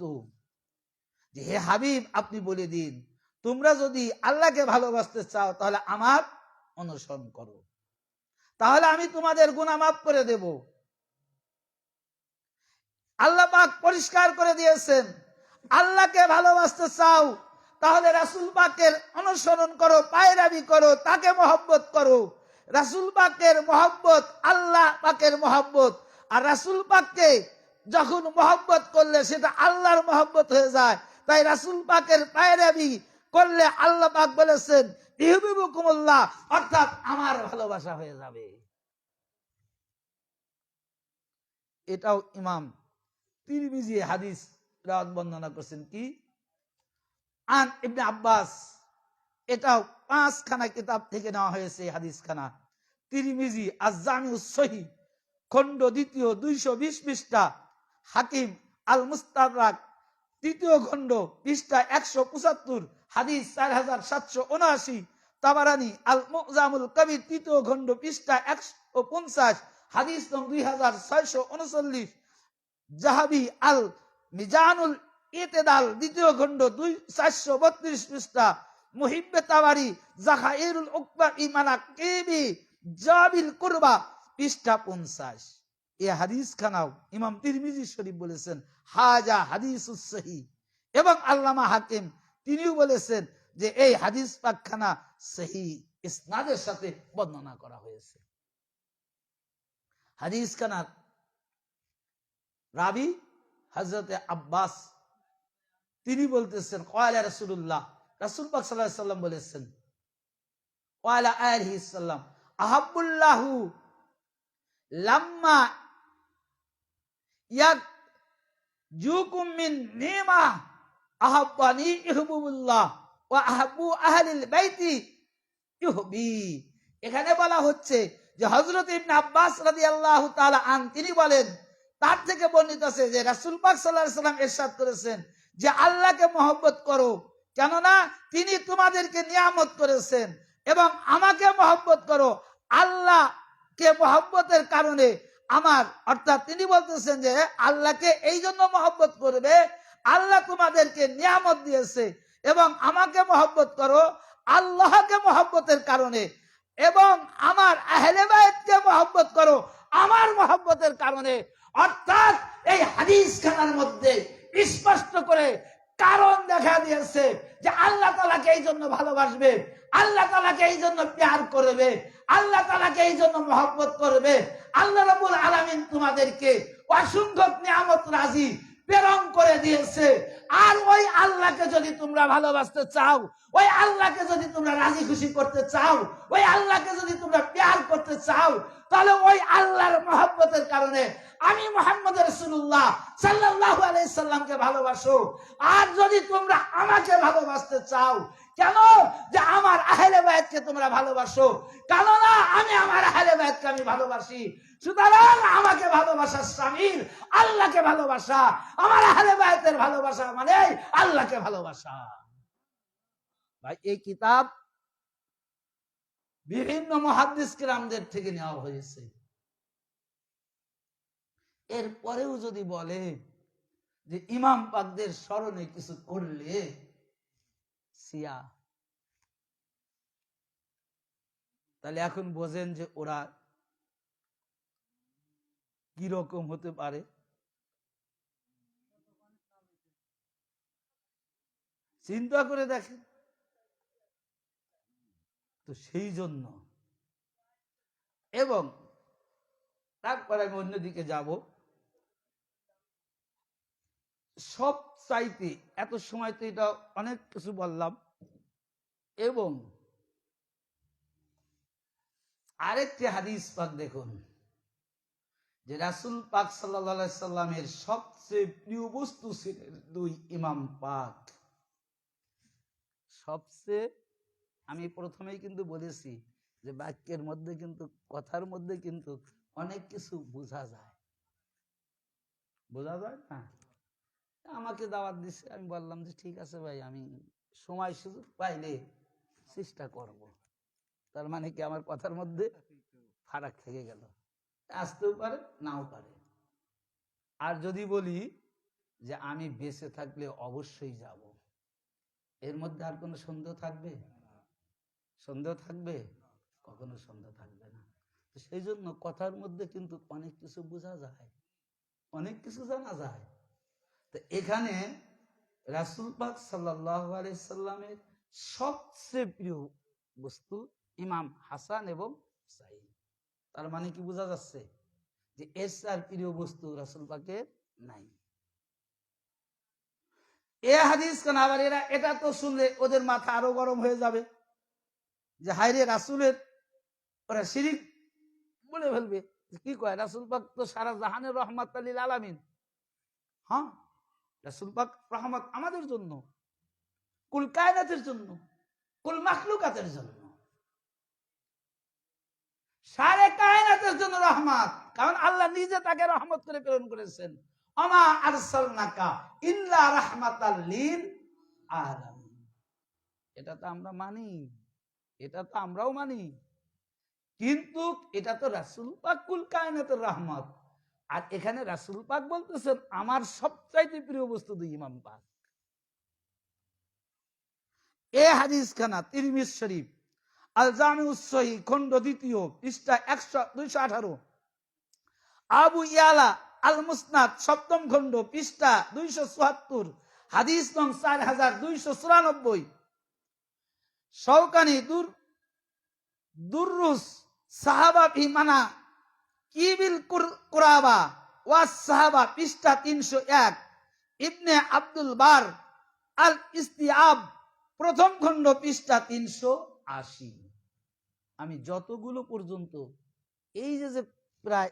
[SPEAKER 2] যে হে হাবিব আপনি বলে দিন, তোমরা যদি আল্লাহকে ভালোবাসতে চাও তাহলে আমার অনুসরণ করো, তাহলে আমি তোমাদের গুনাহ মাফ করে দেব। আল্লাহ পাক পরিষ্কার করে দিয়েছেন, আল্লাহকে ভালোবাসতে চাও তাহলে রাসূল পাকের অনুসরণ করো, পায়রাবি করো, তাকে মহব্বত করো। রাসূল পাকের মহব্বত আল্লাহ পাকের মহব্বত, আর রাসূল পাককে যখন মহব্বত করলে সেটা আল্লাহর মহব্বত হয়ে যায়। তাই রাসূল পাকের পায়রাবি করলে আল্লাহ পাক বলেছেন ইউহিব্বুকুমুল্লাহ, অর্থাৎ আমার ভালোবাসা হয়ে যাবে। এটাও ইমাম তিরমিজি হাদিস রাত বর্ণনা করছেন কি আন ইবনে আব্বাস। এটাও 5 খানা কিতাব থেকে নেওয়া হয়েছে হাদিস খানা। তিরমিজি আজ-জামিউস সহিহ খণ্ড 2 220 পৃষ্ঠা, হাকিম আল মুস্তাদরাক 3 খণ্ড পৃষ্ঠা 175, হাদিস 4779, তাবারানী আল মুজামুল কবির 3 খণ্ড পৃষ্ঠা 150, হাদিস নং 2639, জাহাবি আল মিজানুল ইতিদাল 2 খণ্ড 432 পৃষ্ঠা, মুহিব্বে তাবারি জাখাইরুল উকবা ইমানাকিবি জাবিল কুরবা পৃষ্ঠা 50। এই হাদিস খানাও ইমাম তিরমিজি শরীফ বলেছেন হাজা হাদিসুস সহিহ, এবং আল্লামা হাকিম তিনিও বলেছেন যে এই হাদিস পাকখানা সহিহ ইসনাদের সাথে বর্ণনা করা হয়েছে। হাদিস খানার রাবি হযরতে আব্বাস, তিনি বলতেছেন ক্বালা রাসূলুল্লাহ, রাসূল পাক সাল্লাল্লাহু আলাইহি সাল্লাম বলেছেন ওয়ালা আলিহি সাল্লাম আহাব্বুল্লাহু লাম্মা ইয়াক জুকুম মিন নিমা আহাব্বানি ইহবুবুল্লাহ ওয়া আহাব্বু আহলিল বাইতি ইহবি। এখানে বলা হচ্ছে যে হযরত ইবনে আব্বাস রাদিয়াল্লাহু তাআলা আন তিনি বলেন, তার থেকে বর্ণিত আছে যে রাসূল পাক সাল্লাল্লাহু আলাইহি সাল্লাম ইরশাদ করেছেন যে আল্লাহকে মহব্বত করো, কেননা তিনি তোমাদেরকে নিয়ামত করেছেন, এবং আমাকে মহব্বত করো, আল্লাহকে মহব্বতের কারণে আমার, অর্থাৎ তিনি বলতেছেন যে আল্লাহকে এই জন্য মহব্বত করবে, আল্লাহ তোমাদেরকে নিয়ামত দিয়েছে, এবং আমাকে মহব্বত করো আল্লাহকে মহব্বতের কারণে। এবং আমার আহলে বায়াতকে মহব্বত করো আমার মহব্বতের কারণে। অর্থাৎ এই হাদিস খানার মধ্যে স্পষ্ট করে কারণ দেখা দিয়েছে যে আল্লাহ তাআলাকে এই জন্য ভালোবাসবে, আল্লাহ তাআলাকে এই জন্য প্যার করবে, আল্লাহ তাআলাকে এই জন্য মহব্বত করবে। আল্লাহ রাব্বুল আলামিন তোমাদেরকে অসংখ্য নিয়ামত রাজি প্রেরণ করে দিয়েছে। আর ওই আল্লাহকে যদি তোমরা ভালোবাসতে চাও, ওই আল্লাহকে যদি তোমরা রাজি খুশি করতে চাও, ওই আল্লাহকে যদি তোমরা প্যার করতে চাও, তাহলে ওই আল্লাহর মহব্বতের কারণে আমি মুহাম্মদ রাসূলুল্লাহ সাল্লাল্লাহু আলাইহি সাল্লামকে ভালোবাসো। আর যদি তোমরা আমাকে ভালোবাসতে চাও, কেন যে আমার আহলে বায়াতকে তোমরা ভালোবাসো, কেননা আমি আমার আহলে বায়াতকে আমি ভালোবাসি। সুতরাং আমাকে ভালোবাসার শামিল আল্লাহকে ভালোবাসা, আমার আহলে বায়াতের ভালোবাসা মানে আল্লাহকে ভালোবাসা। ভাই এই কিতাব বিভিন্ন মুহাদ্দিস কিরামদের থেকে নেওয়া হয়েছে। এরপরেও যদি বলে যে ইমাম পাকদের স্মরণে কিছু করলে সিয়া, তাহলে এখন বোঝেন যে ওরা কি রকম হতে পারে। চিন্তা করে দেখেন। তো সেই জন্য এবং তারপরে আমি অন্যদিকে যাব। সব চাইতে এত সময় তো এটা অনেক কিছু বললাম, এবং আরেকটি হাদিস পাক দেখুন যে রাসূল পাক সাল্লাল্লাহু আলাইহি সাল্লামের সবচেয়ে প্রিয় বস্তু ছিলেন দুই ইমাম পাক। সবচেয়ে, আমি প্রথমেই কিন্তু বলেছি যে বাক্যের মধ্যে কিন্তু কথার মধ্যে কিন্তু অনেক কিছু বোঝা যায়, বোঝা যায় না। আমাকে দাওয়াত দিচ্ছে, আমি বললাম যে ঠিক আছে ভাই, আমি সময় সুযোগ পাইলে চেষ্টা করব। তার মানে কি আমার কথার মধ্যে ফারাক থেকে গেল, আসতেও পারে নাও পারে। আর যদি বলি যে আমি বেঁচে থাকলে অবশ্যই যাব, এর মধ্যে আর কোনো সন্দেহ থাকবে? সন্দেহ থাকবে? কখনো সন্দেহ থাকবে না। তো সেই জন্য কথার মধ্যে কিন্তু অনেক কিছু বোঝা যায়, অনেক কিছু জানা যায়। তো এখানে রাসূল পাক সাল্লাল্লাহু আলাইহি সাল্লামের সবচেয়ে প্রিয় বস্তু ইমাম হাসান এবং হুসাইন। তার মানে কি বোঝা যাচ্ছে যে এর প্রিয় বস্তু রাসূল পাকের নাই। এ হাদিস কেন আবার এরা এটা তো শুনলে ওদের মাথা আরো গরম হয়ে যাবে যে হায়রে রাসূলের, ওরা শিরিক বলে ফেলবে। কি কয় রাসূল পাক তো সারা জাহানের রহমাত লিল আলামিন। হ্যাঁ, রাসূল পাক রহমত আমাদের জন্য, কুল কায়নাতের জন্য, কুল মাখলুকাতের জন্য, সারে কায়নাতের জন্য রহমত। কারণ আল্লাহ নিজে তাকে রহমত করে প্রেরণ করেছেন। আমা আরসালনাকা ইল্লা রাহমাতাল লিল আলামিন। এটা তো আমরা মানি, এটা তো আমরাও মানি, কিন্তু এটা তো রাসূল পাক কুল কায়নাতের রহমত। আর এখানে রাসূল পাক বলতেছেন আমার সবচাইতে প্রিয় বস্তু দুই ইমাম পাক। এ হাদিস খানা তিরমিজি শরীফ আল জামিউস সহিহ খণ্ড 2 পৃষ্ঠা 218, আবু ইয়ালা আল মুসনাদ 7ম খণ্ড পৃষ্ঠা 274, হাদিস নং 4294, শওকানি দুররুস সাহাবা ফি মানা কিবিল কুরাবা ওয়াস সাহাবা পৃষ্ঠা 301, ইবনে আব্দুল বার আল ইস্তিআব 1ম খণ্ড পৃষ্ঠা 380। আমি যতগুলো পর্যন্ত এই যে প্রায়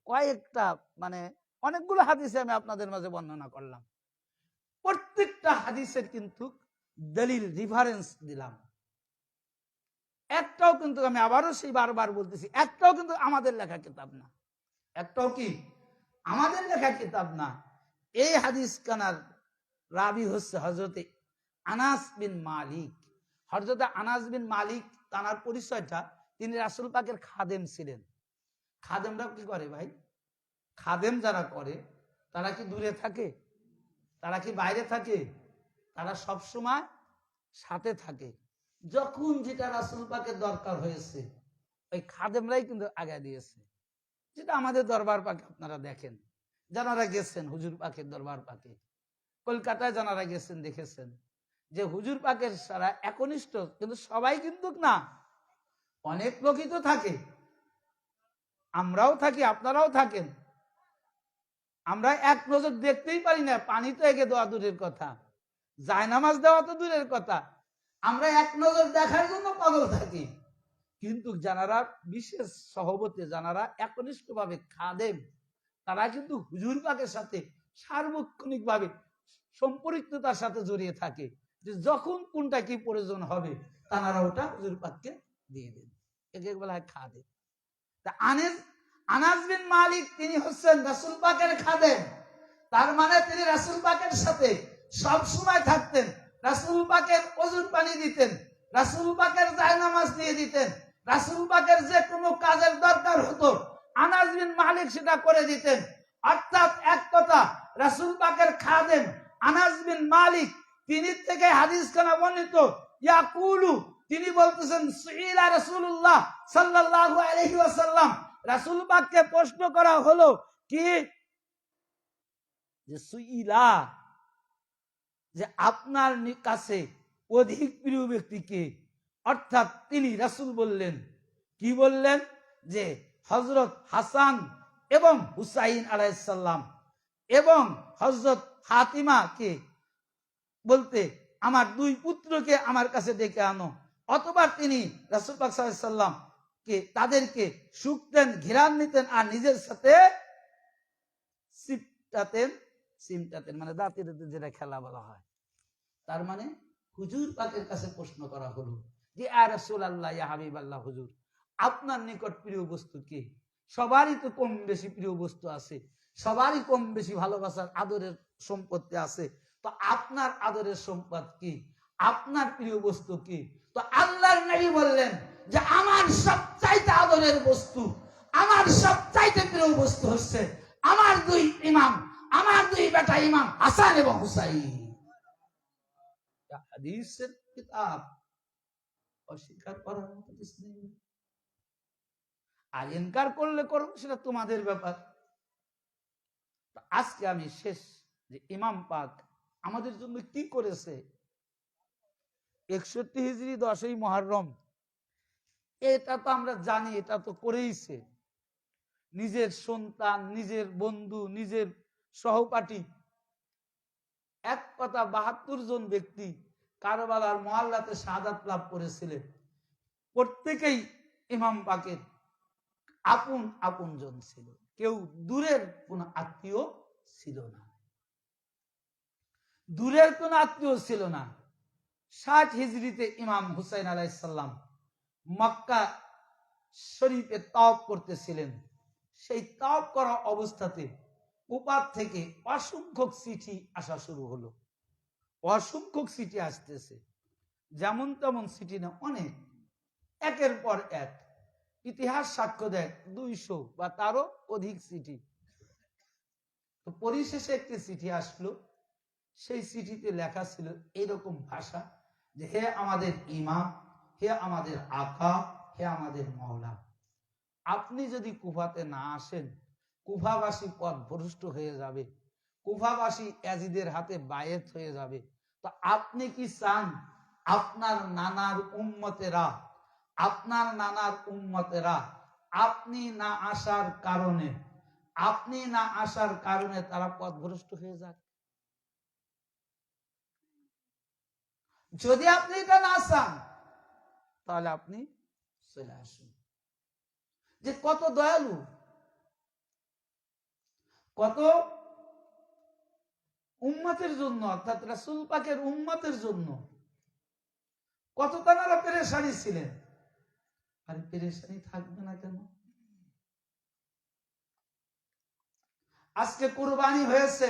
[SPEAKER 2] কয়েকটা মানে অনেকগুলো হাদিসে আমি আপনাদের মাঝে বর্ণনা করলাম, প্রত্যেকটা হাদিসের কিন্তু দলিল রেফারেন্স দিলাম। একটাও কিন্তু, আমি আবারও সেই বারবার বলতেছি, একটাও কিন্তু আমাদের লেখা কিতাব না, একটাও কি আমাদের লেখা কিতাব না। এই হাদিস কানার রাবি হচ্ছে হযরতে আনাস বিন মালিক। হযরতে আনাস বিন মালিক, তার পরিচয়টা, তিনি রাসূল পাকের খাদেম ছিলেন। খাদেমরা কি করে ভাই? খাদেম যারা করে তারা কি দূরে থাকে? তারা কি বাইরে থাকে? তারা সব সময় সাথে থাকে। যখন যেটা রাসূল পাকের দরকার হয়েছে ওই খাদেমরাই কিন্তু আগে দিয়েছে, যেটা আমাদের দরবার পাকে আপনারা দেখেন, যারা গেছেন হুজুর পাকের দরবার পাকে, কলকাতায় যারা গেছেন দেখেছেন যে হুজুর পাকের সারা একনিষ্ঠ, কিন্তু সবাই কিন্তু না, অনেক লোকই তো থাকে, আমরাও থাকি, আপনারাও থাকেন, আমরা এক নজর দেখতেই পারি না, পানি তো এগে দেওয়া দূরের কথা, জায়নামাজ দেওয়া তো দূরের কথা, আমরা এক নজর দেখার জন্য পাগল থাকি। কিন্তু যারা বিশেষ সহবতে, যারা একনিষ্ঠ ভাবে খাদেম, তারা কিন্তু হুজুর পাকের সাথে সার্বক্ষণিক ভাবে সম্পৃক্ততার সাথে জড়িয়ে থাকে, যে যখন কোনটা কি প্রয়োজন হবে তারা ওটা হুজুর পাককে দিয়ে দেন, একে বলা হয় খাদেম। তা আনাস বিন মালিক তিনি হচ্ছেন রাসূল পাকের খাদেম, তার মানে তিনি রাসূল পাকের সাথে সব সময় থাকতেন, রাসূল পাকের ওযুর পানি দিতেন, রাসূল পাকের জায়নামাজ দিয়ে দিতেন, রাসূল পাকের যে কোনো কাজের দরকার হতো আনাস বিন মালিক সেটা করে দিতেন। অর্থাৎ এক কথা, রাসূল পাকের খাদেম আনাস বিন মালিক, তিনি থেকে হাদিস খানা বর্ণিত, ইয়াকুলু, তিনি বলতেছেন সুইলা রাসূলুল্লাহ সাল্লাল্লাহু আলাইহি ওয়াসাল্লাম, রাসূল পাককে প্রশ্ন করা হলো কি, যে সুইলা, যে আপনার কাছে অধিক প্রিয় ব্যক্তি কে? অর্থাৎ তিনি রাসূল বললেন, কি বললেন, যে হযরত হাসান এবং হুসাইন আলাইহিস সালাম এবং হযরত ফাতিমা কে, বলতে আমার দুই পুত্রকে আমার কাছে ডেকে আনো। অথবা তিনি রাসূল পাক সাল্লাল্লাহু আলাইহি সাল্লাম কে তাদেরকে শুকতেন, ঘিরান নিতেন, আর নিজের সাথে সিমটাতেন, মানে দাঁতের যেটা খেলা বলা হয়। তার মানে হুজুর পাকের কাছে প্রশ্ন করা হলো যে ইয়া রাসূলুল্লাহ, ইয়া হাবিবাল্লাহ, হুজুর আপনার নিকট প্রিয় বস্তু কি? সবারই তো কম বেশি প্রিয় বস্তু আছে, সবারই কম বেশি ভালোবাসার আদরের সম্পত্তি আছে, তো আপনার আদরের সম্পদ কি? আপনার প্রিয় বস্তু কি? তো আল্লাহর নবী বললেন যে আমার সবচাইতে আদরের বস্তু, আমার সবচাইতে প্রিয় বস্তু হচ্ছে আমার দুই ইমাম, আমার দুই বেটা ইমাম হাসান এবং হুসাইন। হাদিসের কিতাব, অস্বীকার করার মতো কিছু নেই। আর ইনকার করলে করো, সেটা তোমাদের ব্যাপার। আজকে আমি শেষ, যে ইমাম পাক আমাদের জন্য কি করেছে। 61 হিজরি 10ই মুহররম, এটা তো আমরা জানি, এটা তো করেইছে। নিজের সন্তান, নিজের বন্ধু, নিজের সহপাঠী, এক কথা 72 জন ব্যক্তি কারবালার মহল্লাতে শাহাদাত লাভ করেছিলেন। প্রত্যেকেই ইমাম পাকের আপন আপন জন ছিল, কেউ দূরের কোন আত্মীয় ছিল না, দূরের কোন আত্মীয় ছিল না। 60 হিজরিতে ইমাম হুসাইন আলাইহিস সালাম মক্কা শরীফে তাওয়াফ করতেছিলেন। সেই তাওয়াফ করা অবস্থাতে কুফা থেকে অসংখ্য চিঠি আসা শুরু হলো, অসংখ্য চিঠি আসতেছে, যেমন তেমন চিঠি না, অনেক, একের পর এক। ইতিহাস সাক্ষ্য দেয় 200 বা তারও অধিক চিঠি। তো পরিশেষে একটি চিঠি আসলো, সেই চিঠিতে লেখা ছিল এরকম ভাষা, যে হে আমাদের ইমাম, হে আমাদের আকা, হে আমাদের মাওলা, আপনি যদি কুফাতে না আসেন কুফাবাসী পথভ্রষ্ট হয়ে যাবে, কুফাবাসী ইয়াজিদের হাতে বায়েত হয়ে যাবে। তো আপনি কি চান আপনার নানার উম্মতেরা, আপনার নানার উম্মতেরা আপনি না আসার কারণে, আপনি না আসার কারণে তারা পথভ্রষ্ট হয়ে যাক? যদি আপনি এটা না চান তাহলে আপনি চলে আসুন। যে কত দয়ালু, কত উম্মতের জন্য, অর্থাৎ রাসূল পাকের উম্মতের জন্য কত তারা পেরেশানি ছিলেন। আর পেরেশানি থাকবে না কেন? আজকে কুরবানি হয়েছে,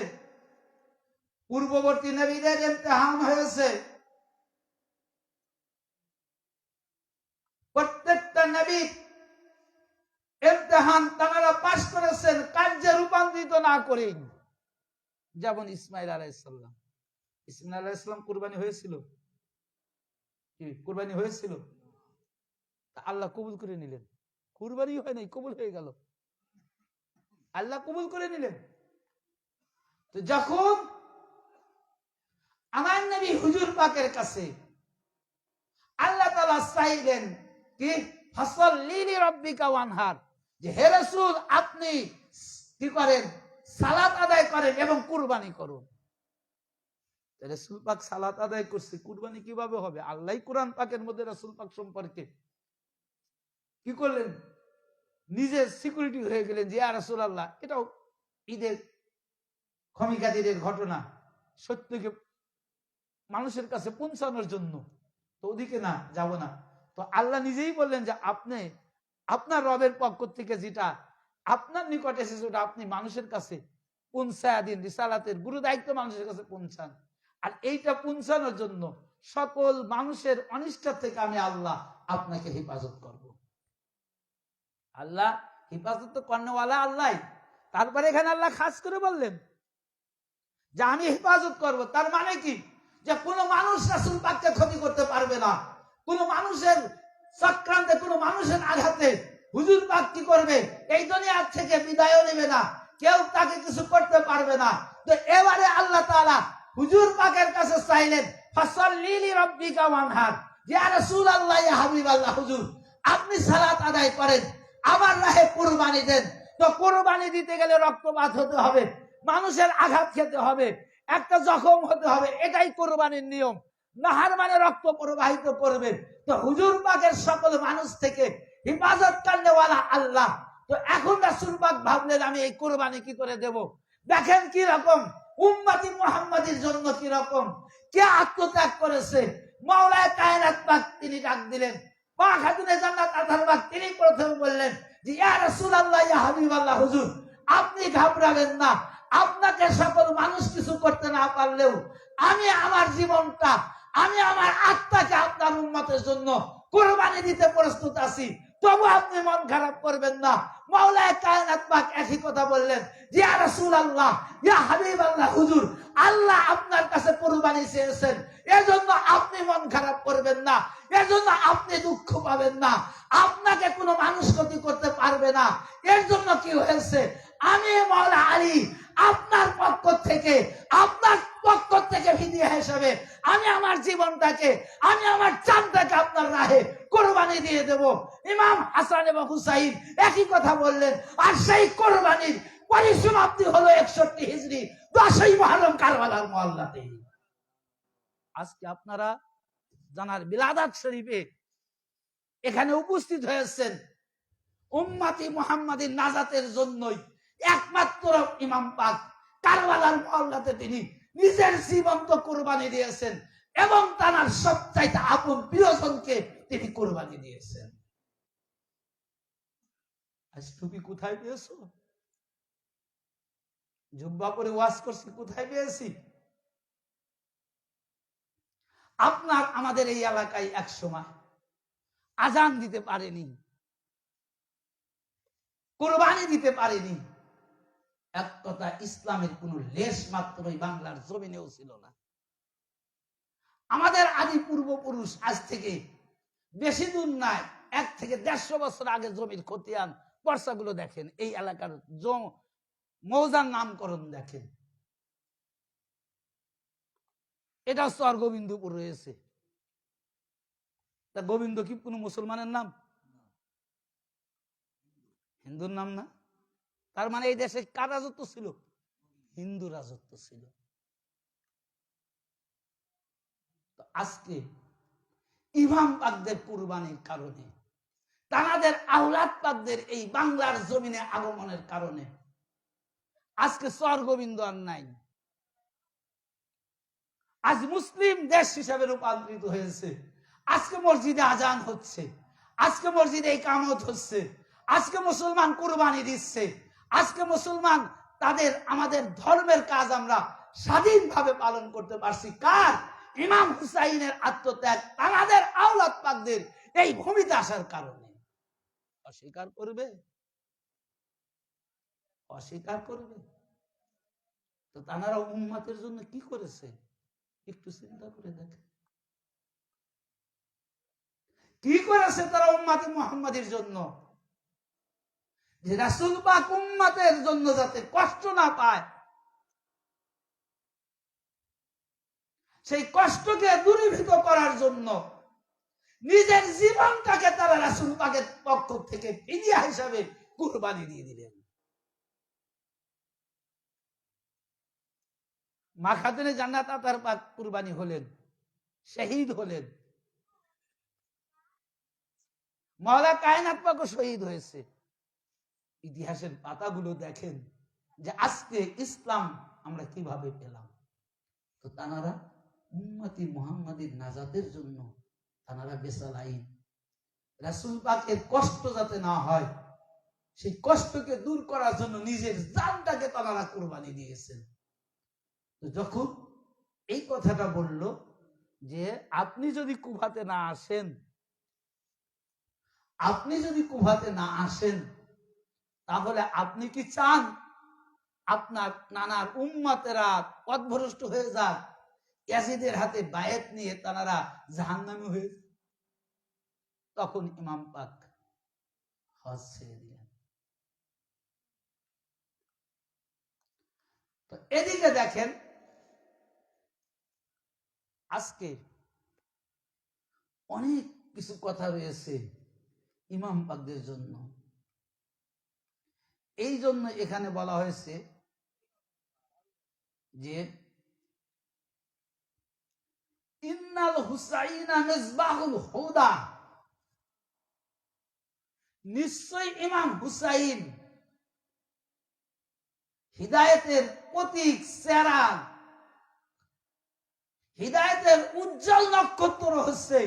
[SPEAKER 2] পূর্ববর্তী নবীদের ইমতিহান হয়েছে, প্রত্যেকটা নবী ইমতিহান তারা পাস করেছেন, কার্যে রূপান্তরিত না করে। যেমন ইসমাইল আলাইহিস সালাম, ইসমাইল আলাইহিস সালাম কুরবানি হয়েছিল, কি কুরবানি হয়েছিল? আল্লাহ কবুল করে নিলেন। কুরবানি হয় নাই, কবুল হয়ে গেল, আল্লাহ কবুল করে নিলেন। তো যখন আমার নবী হুজুর পাকের কাছে আল্লাহ তাআলা চাইলেন কি, ফাসাল্লি লিরাব্বিকা ওয়ানহার, যে হে রাসূল আপনি কি করেন, সালাত আদায় করেন এবং কুরবানি করুন। রাসূল পাক সালাত আদায় করছে, কুরবানি কিভাবে হবে? আল্লাহই কোরআন পাকের মধ্যে রাসূল পাক সম্পর্কে কি করলেন, নিজে সিকিউরিটি হয়ে গেলেন যে ইয়া রাসূলুল্লাহ, এটাও ঈদের ক্ষমিকাদিরের ঘটনা, সত্যকে মানুষের কাছে পৌঁছানোর জন্য, তো ওদিকে না যাব না। তো আল্লাহ নিজেই বললেন যে আপনি আপনার রবের পক্ষ থেকে যেটা আপনার নিকটে এসেছে ওটা আপনি মানুষের কাছে পৌঁছায় দিন, রিসালাতের গুরু দায়িত্ব মানুষের কাছে পৌঁছান। আর এইটা পৌঁছানোর জন্য সকল মানুষের অনিষ্ট থেকে আমি আল্লাহ আপনাকে হেফাজত করব। আল্লাহ হেফাজত তো কর্ণওয়ালা আল্লাহ। তারপরে এখানে আল্লাহ খাস করে বললেন যে আমি হেফাজত করব। তার মানে কি, যে কোনো মানুষ রাসূল পাককে ক্ষতি করতে পারবে না, কোনো মানুষের চক্রান্তে, কোনো মানুষের আঘাতে হুজুর পাক কি করবে, এই দুনিয়া থেকে বিদায়ও নেবে না, কেউ তাকে কিছু করতে পারবে না। তো এবারে আল্লাহ তাআলা হুজুর পাকের কাছে চাইলেন, ফাসাল্লি লিরাব্বিকা ওয়ানহার, ইয়া রাসূলুল্লাহ, ইয়া হাবিবাল্লাহ, হুজুর আপনি সালাত আদায় করেন, আমার রাহে কুরবানি দেন। তো কুরবানি দিতে গেলে রক্তপাত হতে হবে, মানুষের আঘাত খেতে হবে, একটা জখম হতে হবে, এটাই কুরবানির নিয়ম। নাহার মানে রক্ত প্রবাহিত করবে। তো হুজুর পাকের সকল মানুষ থেকে হিফাজত করনেওয়ালা আল্লাহ। তো এখন রাসূল পাক ভাবলেন আমি এই কুরবানি কি করে দেব। দেখেন কি রকম উম্মতি মুহাম্মাদির জন্য কি রকম কে আত্মত্যাগ করেছে। মাওলায়ে কায়নাত পাক তিনি ডাক দিলেন, মা খাতুনে জান্নাত আতার পাক তিনি প্রথম বললেন যে ইয়া রাসূলুল্লাহ, ইয়া হাবিবাল্লাহ, হুজুর আপনি ঘাবড়াবেন না, আপনাকে সকল মানুষ কিছু করতে না পারলেও আমি আমার জীবনটা, আমি আমার আত্মাকে আপনার উম্মতের জন্য কুরবানি দিতে প্রস্তুত আছি, তবু আপনি মন খারাপ করবেন না। মাওলায়ে কায়নাত পাক একই কথা বললেন, ইয়া রাসূলুল্লাহ, ইয়া হাবিবাল্লাহ, হুজুর আল্লাহ আপনার কাছে কুরবানি চেয়েছেন, এজন্য আপনি মন খারাপ করবেন না, এজন্য আপনি দুঃখ পাবেন না, আপনাকে কোনো মানুষ ক্ষতি করতে পারবে না। এর জন্য কি হয়েছে, আমি মাওলা আলী আপনার পক্ষ থেকে, আপনার পক্ষ থেকে ফিদিয়া হিসেবে আমি আমার জীবনটাকে, আমি আমার জানটাকে আপনার রাহে কুরবানি দিয়ে দেব। ইমাম হাসান এবং হুসাইন একই কথা বললেন। আর সেই কুরবানির পরিসমাপ্তি হলো 61 হিজরি 10ই মুহররম কারবালার মহল্লাতে। আজকে আপনারা জানার বিলাদাত শরীফে এখানে উপস্থিত হয়েছেন উম্মতি মুহাম্মাদির নাজাতের জন্যই। একমাত্র ইমাম পাক কারবালার মহল্লাতে তিনি নিজের জীবন্ত কুরবানি দিয়েছেন এবং তার সবচাইতে আপন প্রিয়জনকে তিনি কুরবানি দিয়েছেন। আজ টুপি কোথায় পেয়েছো? জুব্বা পরে ওয়াজ করছি, কোথায় পেয়েছি? আপনার আমাদের এই এলাকায় এক সময় আজান দিতে পারেনি, কুরবানি দিতে পারেনি, এক কথা ইসলামের কোন লেশ মাত্রই বাংলার জমিনেও ছিল না। আমাদের আদি পূর্বপুরুষ আজ থেকে বেশি দূর নাই, 1 থেকে 150 বছর আগে জমির খতিয়ান পর্চাগুলো দেখেন, এই এলাকার মৌজার নামকরণ দেখেন, এটা চর গোবিন্দপুর রয়েছে। তা গোবিন্দ কি কোন মুসলমানের নাম? হিন্দুর নাম না। তার মানে এই দেশে কার রাজত্ব ছিল? হিন্দু রাজত্ব ছিল। তো আজকে ইমাম পাকদের কুরবানির কারণে, তাদের আওলাদ পাকদের এই বাংলার জমিনে আগমনের কারণে আজকে চর গোবিন্দ আর নাই। আজ মুসলিম দেশ হিসাবে রূপান্তরিত হয়েছে। আজকে মসজিদে আজান হচ্ছে, আজকে মসজিদে ইকামত হচ্ছে, আজকে মুসলমান কুরবানি দিচ্ছে, আজকে মুসলমান তাদের আমাদের ধর্মের কাজ আমরা স্বাধীনভাবে পালন করতে পারছি। কার? ইমাম হুসাইনের আত্মত্যাগ, তাদের আওলাদ পাকদের এই ভূমিতে আসার কারণে। অস্বীকার করবে? অস্বীকার করবে? তো তারা উম্মতের জন্য কি করেছে একটু চিন্তা করে দেখে। কি করেছে তারা উম্মতি মুহাম্মাদির জন্য? যে রাসূল পাক উম্মতের জন্য যাতে কষ্ট না পায়, সেই কষ্টকে দূরীভূত করার জন্য নিজের জীবনটাকে তারা রাসূল পাকের পক্ষ থেকে ফিদিয়া হিসাবে কুরবানি দিয়ে দিলেন। মা খাতুনে জান্নাত আতার পাক কুরবানি হলেন, শহীদ হলেন। মাওলা কায়নাত পাকও শহীদ হয়েছে। ইতিহাসের পাতাগুলো দেখেন যে আজকে ইসলাম আমরা কিভাবে পেলাম। তো তানারা উম্মতি মুহাম্মাদির নাজাতের জন্য তানারা বেসালাইন, রাসূল পাকের কষ্ট যাতে না হয় সেই কষ্টকে দূর করার জন্য নিজের জানটাকে তানারা কুরবানি দিয়েছেন। তো যখন এই কথাটা বলল যে আপনি যদি কুফাতে না আসেন, আপনি যদি কুফাতে না আসেন, তাহলে আপনি কি চান আপনার নানার উম্মতেরা পথভ্রষ্ট হয়ে যাক, ইয়াজিদের হাতে বায়াত নিয়ে তারা জাহান্নামী হয়ে? তখন ইমাম পাক হজ ছেড়ে দিলেন। তো এদিকে দেখেন আজকে অনেক কিছু কথা রয়েছে ইমাম পাকদের জন্য। এই জন্য এখানে বলা হয়েছে যে ইন্নাল হুসাইনা মিসবাহুল হুদা, নিশ্চয় ইমাম হুসাইন হিদায়াতের প্রতীক, চেরাগ, হিদায়াতের উজ্জ্বল নক্ষত্র হচ্ছে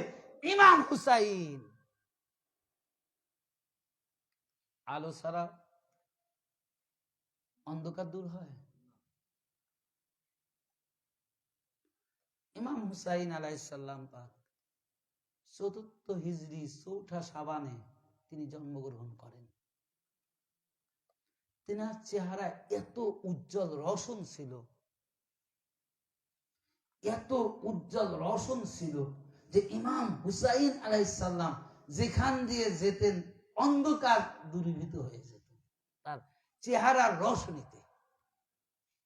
[SPEAKER 2] ইমাম হুসাইন। আলো ছাড়া অন্ধকার দূর হয়? ইমাম হুসাইন আলাইহিস সালাম পাক ৪র্থ হিজরি ৪ঠা শাবানে তিনি জন্মগ্রহণ করেন। তেনার চেহারা এত উজ্জ্বল রোশন ছিল, এত উজ্জ্বল রোশন ছিল যে ইমাম হুসাইন আলাইহিস সালাম যেখান দিয়ে যেতেন অন্ধকার দূরীভূত হয়ে যেত তার চেহারার রোশনীতে।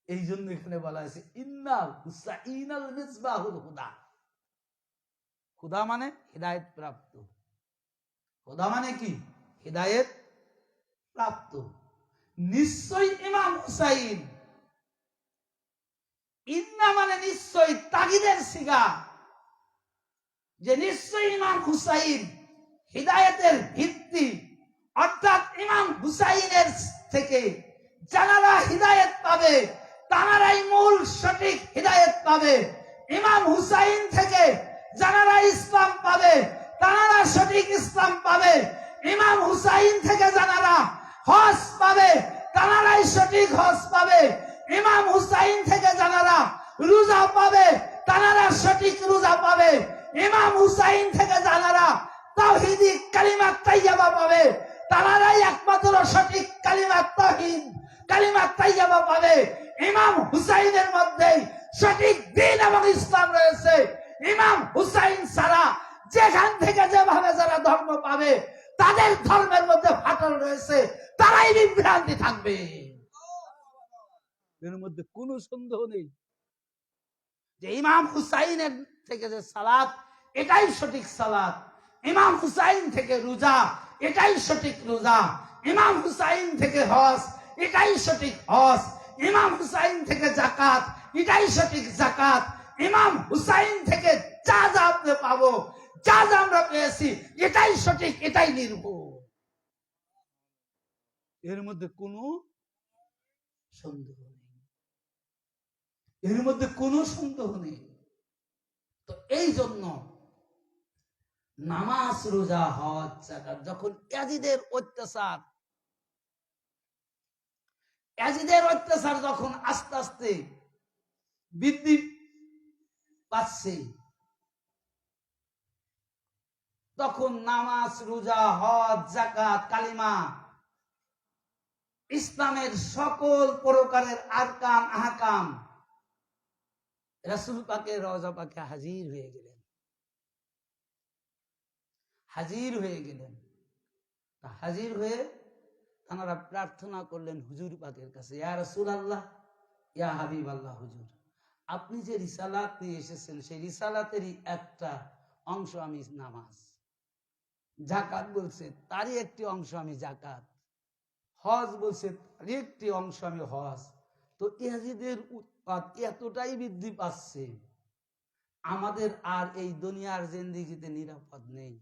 [SPEAKER 2] এই জন্য এখানে বলা হয়েছে ইন্নাল হুসাইনাল মিসবাহুল হুদা। হুদা মানে হিদায়াত প্রাপ্ত। হুদা মানে কি? হিদায়াত প্রাপ্ত। নিশ্চয় ইমাম হুসাইন, ইন্না মানে নিশ্চয়, তাগিদের সিগা, যে নিশ্চয় ইমাম হুসাইন হিদায়াতের ভিত্তি, অর্থাৎ ইমাম হুসাইনের থেকে যারা হিদায়াত পাবে তারাই মূল সঠিক হিদায়াত পাবে। ইমাম হুসাইন থেকে যারা ইসলাম পাবে তারা সঠিক ইসলাম পাবে। ইমাম হুসাইন থেকে যারা হজ পাবে তারাই সঠিক হজ পাবে। ইমাম হুসাইন থেকে যারা রোজা পাবে তারা সঠিক রোজা পাবে। ইমাম হুসাইন থেকে যারা তাওহীদি কালিমা তাইয়্যিবা পাবে তারাই একমাত্র সঠিক কালিমা তাওহীদ, কালিমা তাইয়্যিবা পাবে। ইমাম হুসাইনের মধ্যে সঠিক দ্বীন এবং ইসলাম রয়েছে। ইমাম হুসাইন ছাড়া যেখান থেকে যেভাবে যারা ধর্ম পাবে তাদের ধর্মের মধ্যে ফাটল রয়েছে, তারাই বিভ্রান্তি থাকবে, এর মধ্যে কোনো সন্দেহ নেই। যে ইমাম হুসাইনের থেকে যে সালাত এটাই সঠিক সালাত, ইমাম হুসাইন থেকে রোজা এটাই সঠিক রোজা, ইমাম হুসাইন থেকে হজ এটাই সঠিক হজ, ইমাম হুসাইন থেকে যাকাত এটাই সঠিক যাকাত, ইমাম হুসাইন থেকে যা যা আপনি পাবো, যা যা আমরা পেয়েছি এটাই সঠিক, এটাই নির্ভুল, এর মধ্যে কোনো সন্দেহ নেই, এর মধ্যে কোনো সন্দেহ নেই। তো এই জন্য নামাজ, রোজা, হজ, যাকাত যখন ইয়াজিদের অত্যাচার যখন আস্তে আস্তে বৃদ্ধি পাচ্ছে, তখন নামাজ, রোজা, হজ, যাকাত, কালিমা, ইসলামের সকল প্রকারের আরকান আহকাম রাসূল পাকের রওজা পাকে হাজির হয়ে গেলেন। হাজির হয়ে তারা প্রার্থনা করলেন হুজুর পাকের কাছে, ইয়া রাসূলুল্লাহ, ইয়া হাবিবাল্লাহ, হুজুর আপনি যে রিসালাত নিয়ে এসেছেন সেই রিসালাতেরই একটা অংশ আমি নামাজ, জাকাত বলছে তারই একটি অংশ আমি জাকাত, হজ বলছে তারই একটি অংশ আমি হজ। তো ইয়াজিদের উৎপাত এতটাই বৃদ্ধি পাচ্ছে, আমাদের আর এই দুনিয়ার জিন্দেগিতে নিরাপদ নেই।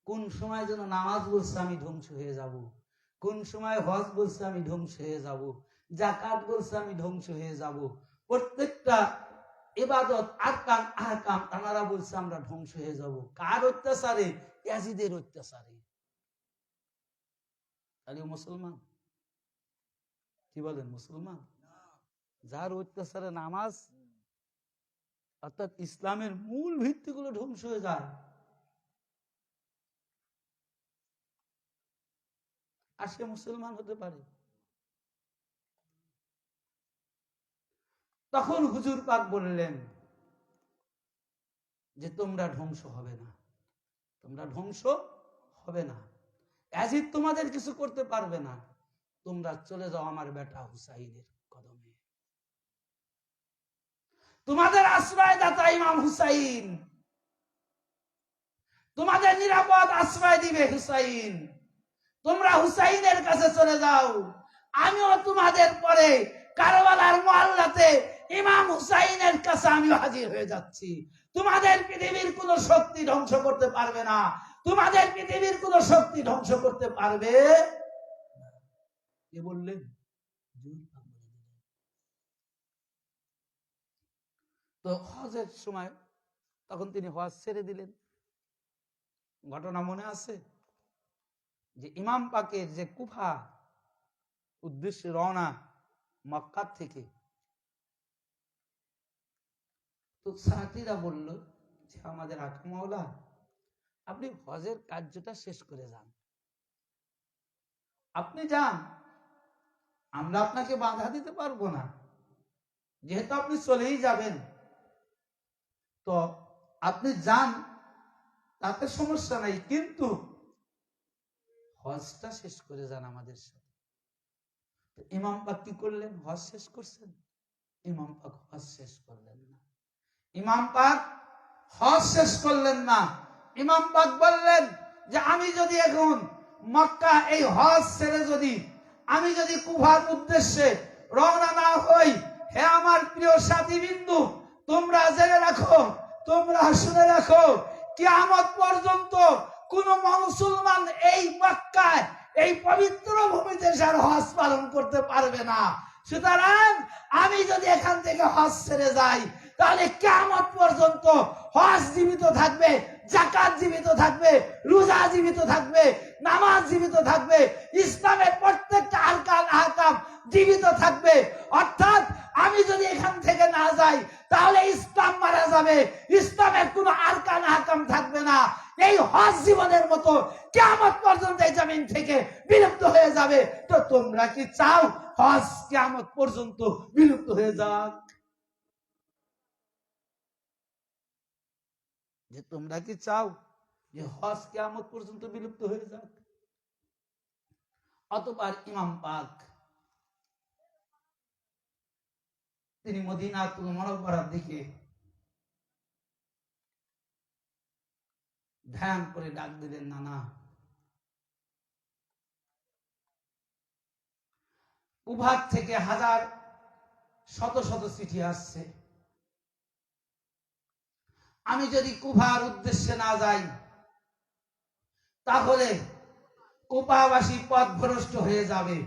[SPEAKER 2] কোন সময় যেন নামাজ বলছে আমি ধ্বংস হয়ে যাব, কোন সময় হজ বলছে আমি ধ্বংস হয়ে যাব, জাকাত বলছে আমি ধ্বংস হয়ে যাব, প্রত্যেকটা ইবাদত আরকান আহকাম তারা বলছে আমরা ধ্বংস হয়ে যাব। কার অত্যাচারে? ইয়াজিদের অত্যাচারে। তাহলে মুসলমান কি বলেন? মুসলমান যার অত্যাচারে নামাজ অর্থাৎ ইসলামের মূল ভিত্তিগুলো ধ্বংস হয়ে যায়, আর সে মুসলমান হতে পারে। তখন হুজুর পাক বললেন যে তোমরা ধ্বংস হবে না, তোমরা ধ্বংস হবে না, ইয়াজিদ তোমাদের কিছু করতে পারবে না, তোমরা চলে যাও আমার বেটা হুসাইনের কদমে। তোমাদের আশ্রয়দাতা ইমাম হুসাইন, তোমাদের নিরাপদ আশ্রয় দিবে হুসাইন, তোমরা হুসাইনের কাছে চলে যাও। আমিও তোমাদের পরে কারবালার মহল্লাতে ইমাম হুসাইনের কাছে আমিও হাজির হয়ে যাচ্ছি। তোমাদের পৃথিবীর কোন শক্তি ধ্বংস করতে পারবে না, তোমাদের পৃথিবীর কোন শক্তি ধ্বংস করতে পারবে না। কে বললেন? তো হজের সময় তখন তিনি হজ ছেড়ে দিলেন। ঘটনা মনে আছে যে ইমাম পাকের যে কুফা উদ্দেশ্যে রওনা মক্কা থেকে, তো সাথীরা বলল যে আমাদের আকা মাওলা আপনি হজের কার্যটা শেষ করে যান, আপনি যান, আমরা আপনাকে বাধা দিতে পারবো না, যেহেতু আপনি চলেই যাবেন তো আপনি যান, তাতে সমস্যা নাই, কিন্তু হজটা শেষ করে যান আমাদের সাথে। ইমাম পাক কি করলেন? হজ শেষ করছেন? ইমাম পাক হজ শেষ করলেন না। ইমাম পাক হজ শেষ করলেন না। ইমাম পাক বললেন যে আমি যদি এখন মক্কা এই হজ ছেড়ে আমি যদি কুফার উদ্দেশ্যে রওনা না হই, হে আমার প্রিয় সাথী বিন্দু, তোমরা জেনে রাখো, তোমরা শুনে রাখো, কিয়ামত পর্যন্ত কোন মুসলমান এই মক্কায় এই পবিত্র ভূমিতে যার হজ পালন করতে পারবে না। সুতরাং আমি যদি এখান থেকে হজ ছেড়ে যাই, তাহলে কিয়ামত পর্যন্ত হজ জীবিত থাকবে, যাকাত জীবিত থাকবে, রোজা জীবিত থাকবে, নামাজ জীবিত থাকবে, ইসলামের প্রত্যেকটা আরকান আহকাম জীবিত থাকবে। অর্থাৎ আমি যদি এখান থেকে না যাই তাহলে ইসলাম মারা যাবে, ইসলামের কোনো আরকান আহকাম থাকবে না। এই হজ জীবনের মতো কিয়ামত পর্যন্ত এই জমিন থেকে বিলুপ্ত হয়ে যাবে। তো তোমরা কি চাও হজ কিয়ামত পর্যন্ত বিলুপ্ত হয়ে যাক? যে তোমরা কি চাও যে হজ কিয়ামত পর্যন্ত বিলুপ্ত হয়ে যাক? অতঃপর ইমাম পাক তিনি মদিনাতুল মুনাওয়ারার দিকে ধ্যান করে ডাক দিলেন, নানা কুফার থেকে হাজার শত শত চিঠি আসছে, আমি যদি কুফার উদ্দেশ্যে না যাই তাহলে কুফাবাসী পথভ্রষ্ট হয়ে যাবে।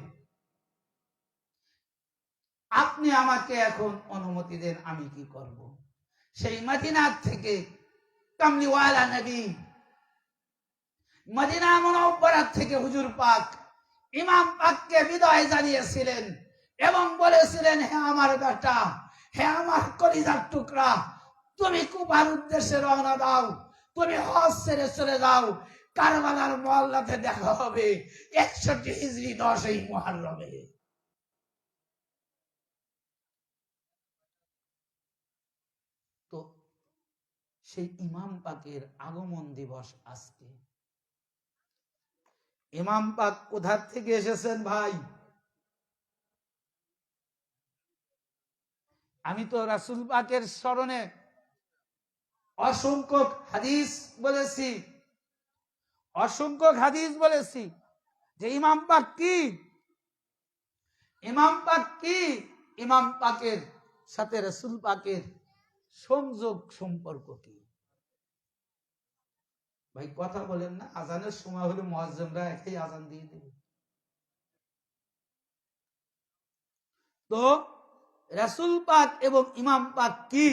[SPEAKER 2] আপনি আমাকে এখন অনুমতি দেন, আমি কি করব? সেই মদিনার থেকে কামলিওয়ালা নবী মদিনা মুনাওয়ারা থেকে হুজুর পাক ইমাম পাককে বিদায় জানিয়েছিলেন এবং বলেছিলেন, হে আমার বেটা, হে আমার কলিজার টুকরা, তুমি কুফার উদ্দেশ্যে রওনা দাও, তুমি হজ ছেড়ে চলে যাও, কারবালার মহল্লাতে দেখা হবে 61 হিজরি 10 মুহররমে। তো সেই ইমাম পাকের আগমন দিবস আজকে। ইমাম পাক কোথার থেকে এসেছেন ভাই? আমি তো রাসূল পাকের স্মরণে অসংখ্য হাদিস বলেছি, অসংখ্য হাদিস বলেছি যে ইমাম পাক কি, ইমাম পাক কি, ইমাম পাকের সাথে রাসূল পাকের সংযোগ সম্পর্ক কি। ভাই কথা বলেন না, আজানের সময় হলে মুয়াজ্জিনরা একই আজান দিয়ে দেবে। তো রাসূল পাক এবং ইমাম পাক কি,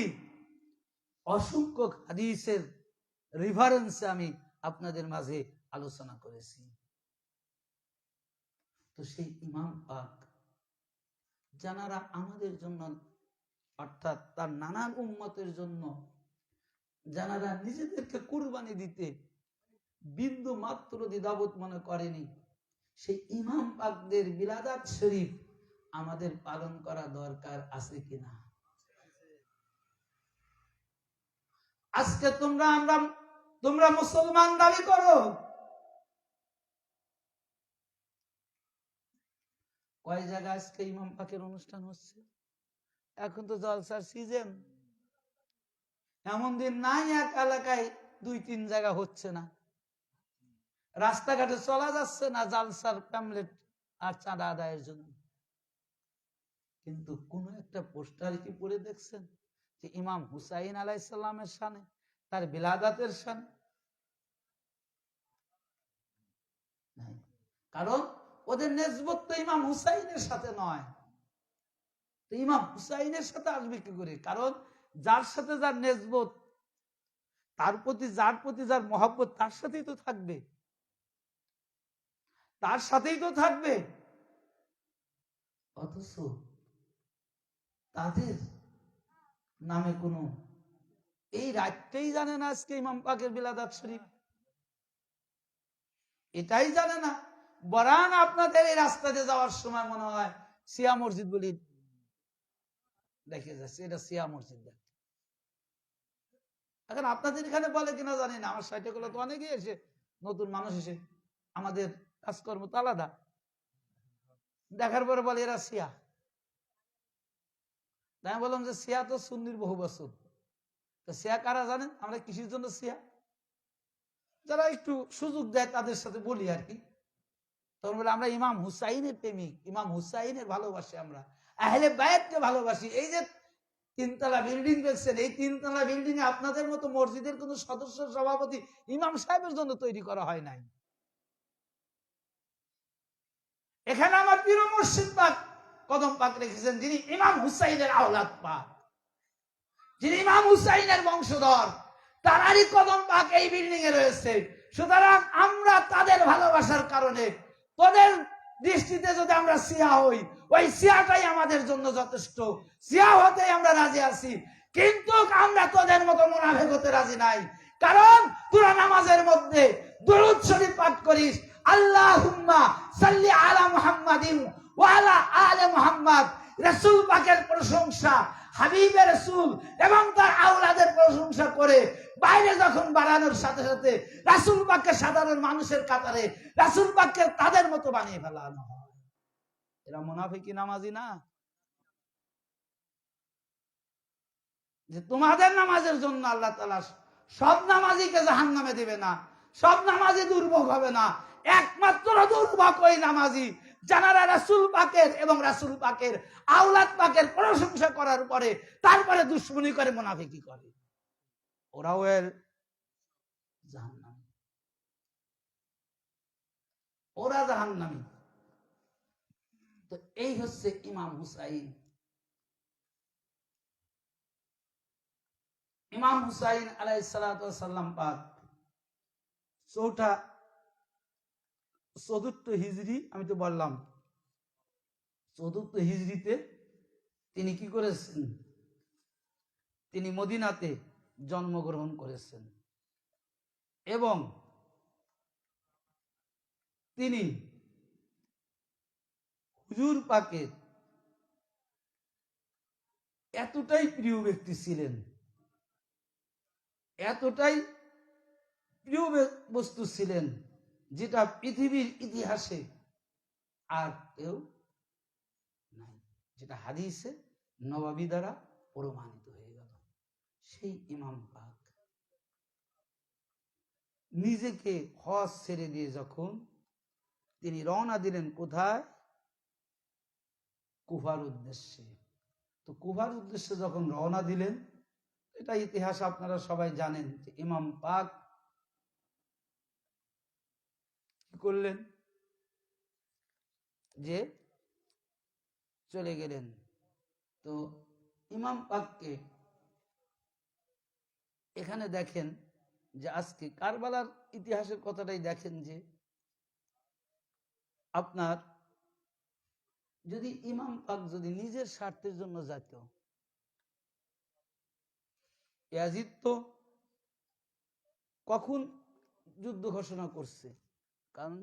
[SPEAKER 2] অসংখ্য হাদিসের রেফারেন্সে আমি আপনাদের মাঝে আলোচনা করেছি। তো সেই ইমাম পাক যারা আমাদের জন্য অর্থাৎ তার নানান উম্মতের জন্য যারা নিজেদেরকে কুরবানি দিতে বিন্দু মাত্র দ্বিধাবোধ মনে করেনি, সেই ইমাম পাকদের বিলাদাত শরীফ আমাদের পালন করা দরকার আছে কিনা? আজকে তোমরা মুসলমান দাবি করো, কয় জায়গায় আজকে ইমাম পাকের অনুষ্ঠান হচ্ছে? এখন তো জলসার সিজন, এমন দিন নাই এক এলাকায় 2-3 জায়গা হচ্ছে না, রাস্তাঘাটে চলা যাচ্ছে না জালসার প্যামলেট আর চাঁদা আদায়ের জন্য। কিন্তু কোন একটা পোস্টার কি পড়ে দেখছেন যে ইমাম হুসাইন আলাইহিস সালামের শানে, তার বিলাদাতের শানে? নাই। কারণ ওদের নিসবত তো ইমাম হুসাইনের সাথে নয়। তো ইমাম হুসাইনের সাথে আসবে কি করে? কারণ যার সাথে যার নিসবত, তার প্রতি যার মহব্বত, তার সাথেই তো থাকবে, তার সাথেই তো থাকবে। অথচ তাদের নামে কোনো এই রাতটাই জানে না আজকে ইমাম পাকের বিলাদাত শরীফ, এটাই জানে না। বরান আপনাদের এই রাস্তাতে যাওয়ার সময় মনে হয় সিয়া মসজিদ বলি দেখে যাচ্ছে, এটা সিয়া মসজিদ। এখন আপনাদের এখানে বলে কিনা জানি না, আমার সাইটে গুলো তো অনেকেই এসে নতুন মানুষ এসে আমাদের কাজকর্ম তো আলাদা, দেখার পরে বলে এরা সিয়া। আমি বললাম যে সিয়া তো সুন্নির বহু বছর, তো সিয়া কারা জানেন? আমরা কৃষির জন্য সিয়া, যারা একটু সুযোগ দেয় তাদের সাথে বলি আর কি। তখন বলে আমরা ইমাম হুসাইনের প্রেমিক, ইমাম হুসাইনের ভালোবাসি, আমরা আহলে বায়াতকে ভালোবাসি। এই যে 3 তলা বিল্ডিং দেখছেন, এই 3 তলা বিল্ডিং এ আপনাদের মতো মসজিদের কোন সদস্য সভাপতি ইমাম সাহেবের জন্য তৈরি করা হয় নাই। এখানে আমার প্রিয় মুর্শিদ পাক কদম পাক রেখেছেন, যিনি ইমাম হুসাইনের আওলাদ পাক, যিনি ইমাম হুসাইনের বংশধর, তারারই কদম পাক এই বিল্ডিং এ রয়েছে। সুতরাং আমরা তাদের ভালোবাসার কারণে, তোদের দৃষ্টিতে যদি আমরা সিয়া হই, ওই সিয়াটাই আমাদের জন্য যথেষ্ট, সিয়া হতে আমরা রাজি আছি। কিন্তু আমরা তোদের মতো মুনাফিক হতে রাজি নাই। কারণ তোরা নামাজের মধ্যে দুরূদ শরীফ পাঠ করিস, আল্লাহুম্মা সাল্লি আলা মুহাম্মাদিন ওয়া আলা আলি মুহাম্মাদ, রাসূল পাকের প্রশংসা, হাবিবে রাসূল এবং তার আওলাদের প্রশংসা করে বাইরে যখন বাড়ানোর সাথে সাথে রাসূল পাককে সাধারণ মানুষের কাতারে রাসূল পাককে তাদের মতো বানিয়ে ফেলানো হয়। এরা মুনাফিকি নামাজি না? যে তোমাদের নামাজের জন্য আল্লাহ তাআলা সব নামাজিকে জাহান্নামে দিবে না, সব নামাজি দুর্ভোগ হবে না। একমাত্র দুর্ভোগ ওই নামাজি যারা রাসূল পাকের এবং রাসূল পাকের আওলাদ পাকের প্রশংসা করার পরে তারপরে দুশ্মনী করে, মুনাফিকি করে, ওরাও এর জাহান্নামী, ওরা জাহান্নামী। তো এই হচ্ছে ইমাম হুসাইন। ইমাম হুসাইন আলাইহিস সালাতু ওয়াস সালাম পাক 4th হিজরি, আমি তো বললাম 4th হিজরিতে তিনি কি করেছেন? তিনি মদিনাতে জন্মগ্রহণ করেছেন এবং তিনি হুজুর পাকের এতটাই প্রিয় ব্যক্তি ছিলেন, এতটাই প্রিয় বস্তু ছিলেন যেটা পৃথিবীর ইতিহাসে আর কেউ নাই, যেটা হাদিসে নববী দ্বারা প্রমাণিত হয়ে গেল। সেই ইমাম পাক নিজেকে হজ ছেড়ে দিয়ে যখন তিনি রওনা দিলেন কোথায়? কুফার উদ্দেশ্যে। তো কুফার উদ্দেশ্যে যখন রওনা দিলেন, এটা ইতিহাস আপনারা সবাই জানেন যে ইমাম পাক কি করলেন, যে চলে গেলেন। তো ইমাম পাককে এখানে দেখেন যে আজকে কারবালার ইতিহাসের কথাটাই দেখেন, যে আপনার যদি ইমাম পাক যদি নিজের স্বার্থের জন্য যেত, ইয়াজিদ তো কখন যুদ্ধ ঘোষণা করছে? কারণ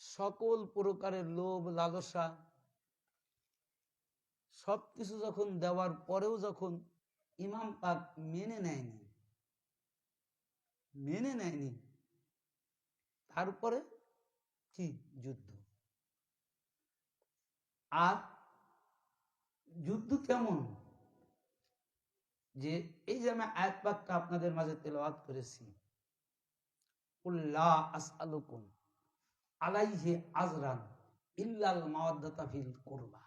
[SPEAKER 2] সকল প্রকারের লোভ লালসা সবকিছু যখন দেওয়ার পরেও যখন ইমাম পাক মেনে নেয়নি, তারপরে কি যুদ্ধ। আর যুদ্ধ কেমন, যে এই যে আমি আয়াত পাকটা আপনাদের মাঝে তেলাওয়াত করেছি, কুল্লা আসআলুকুম আলাইহি আজরান ইল্লাল মাওয়াদ্দাতা ফিল কুরবা।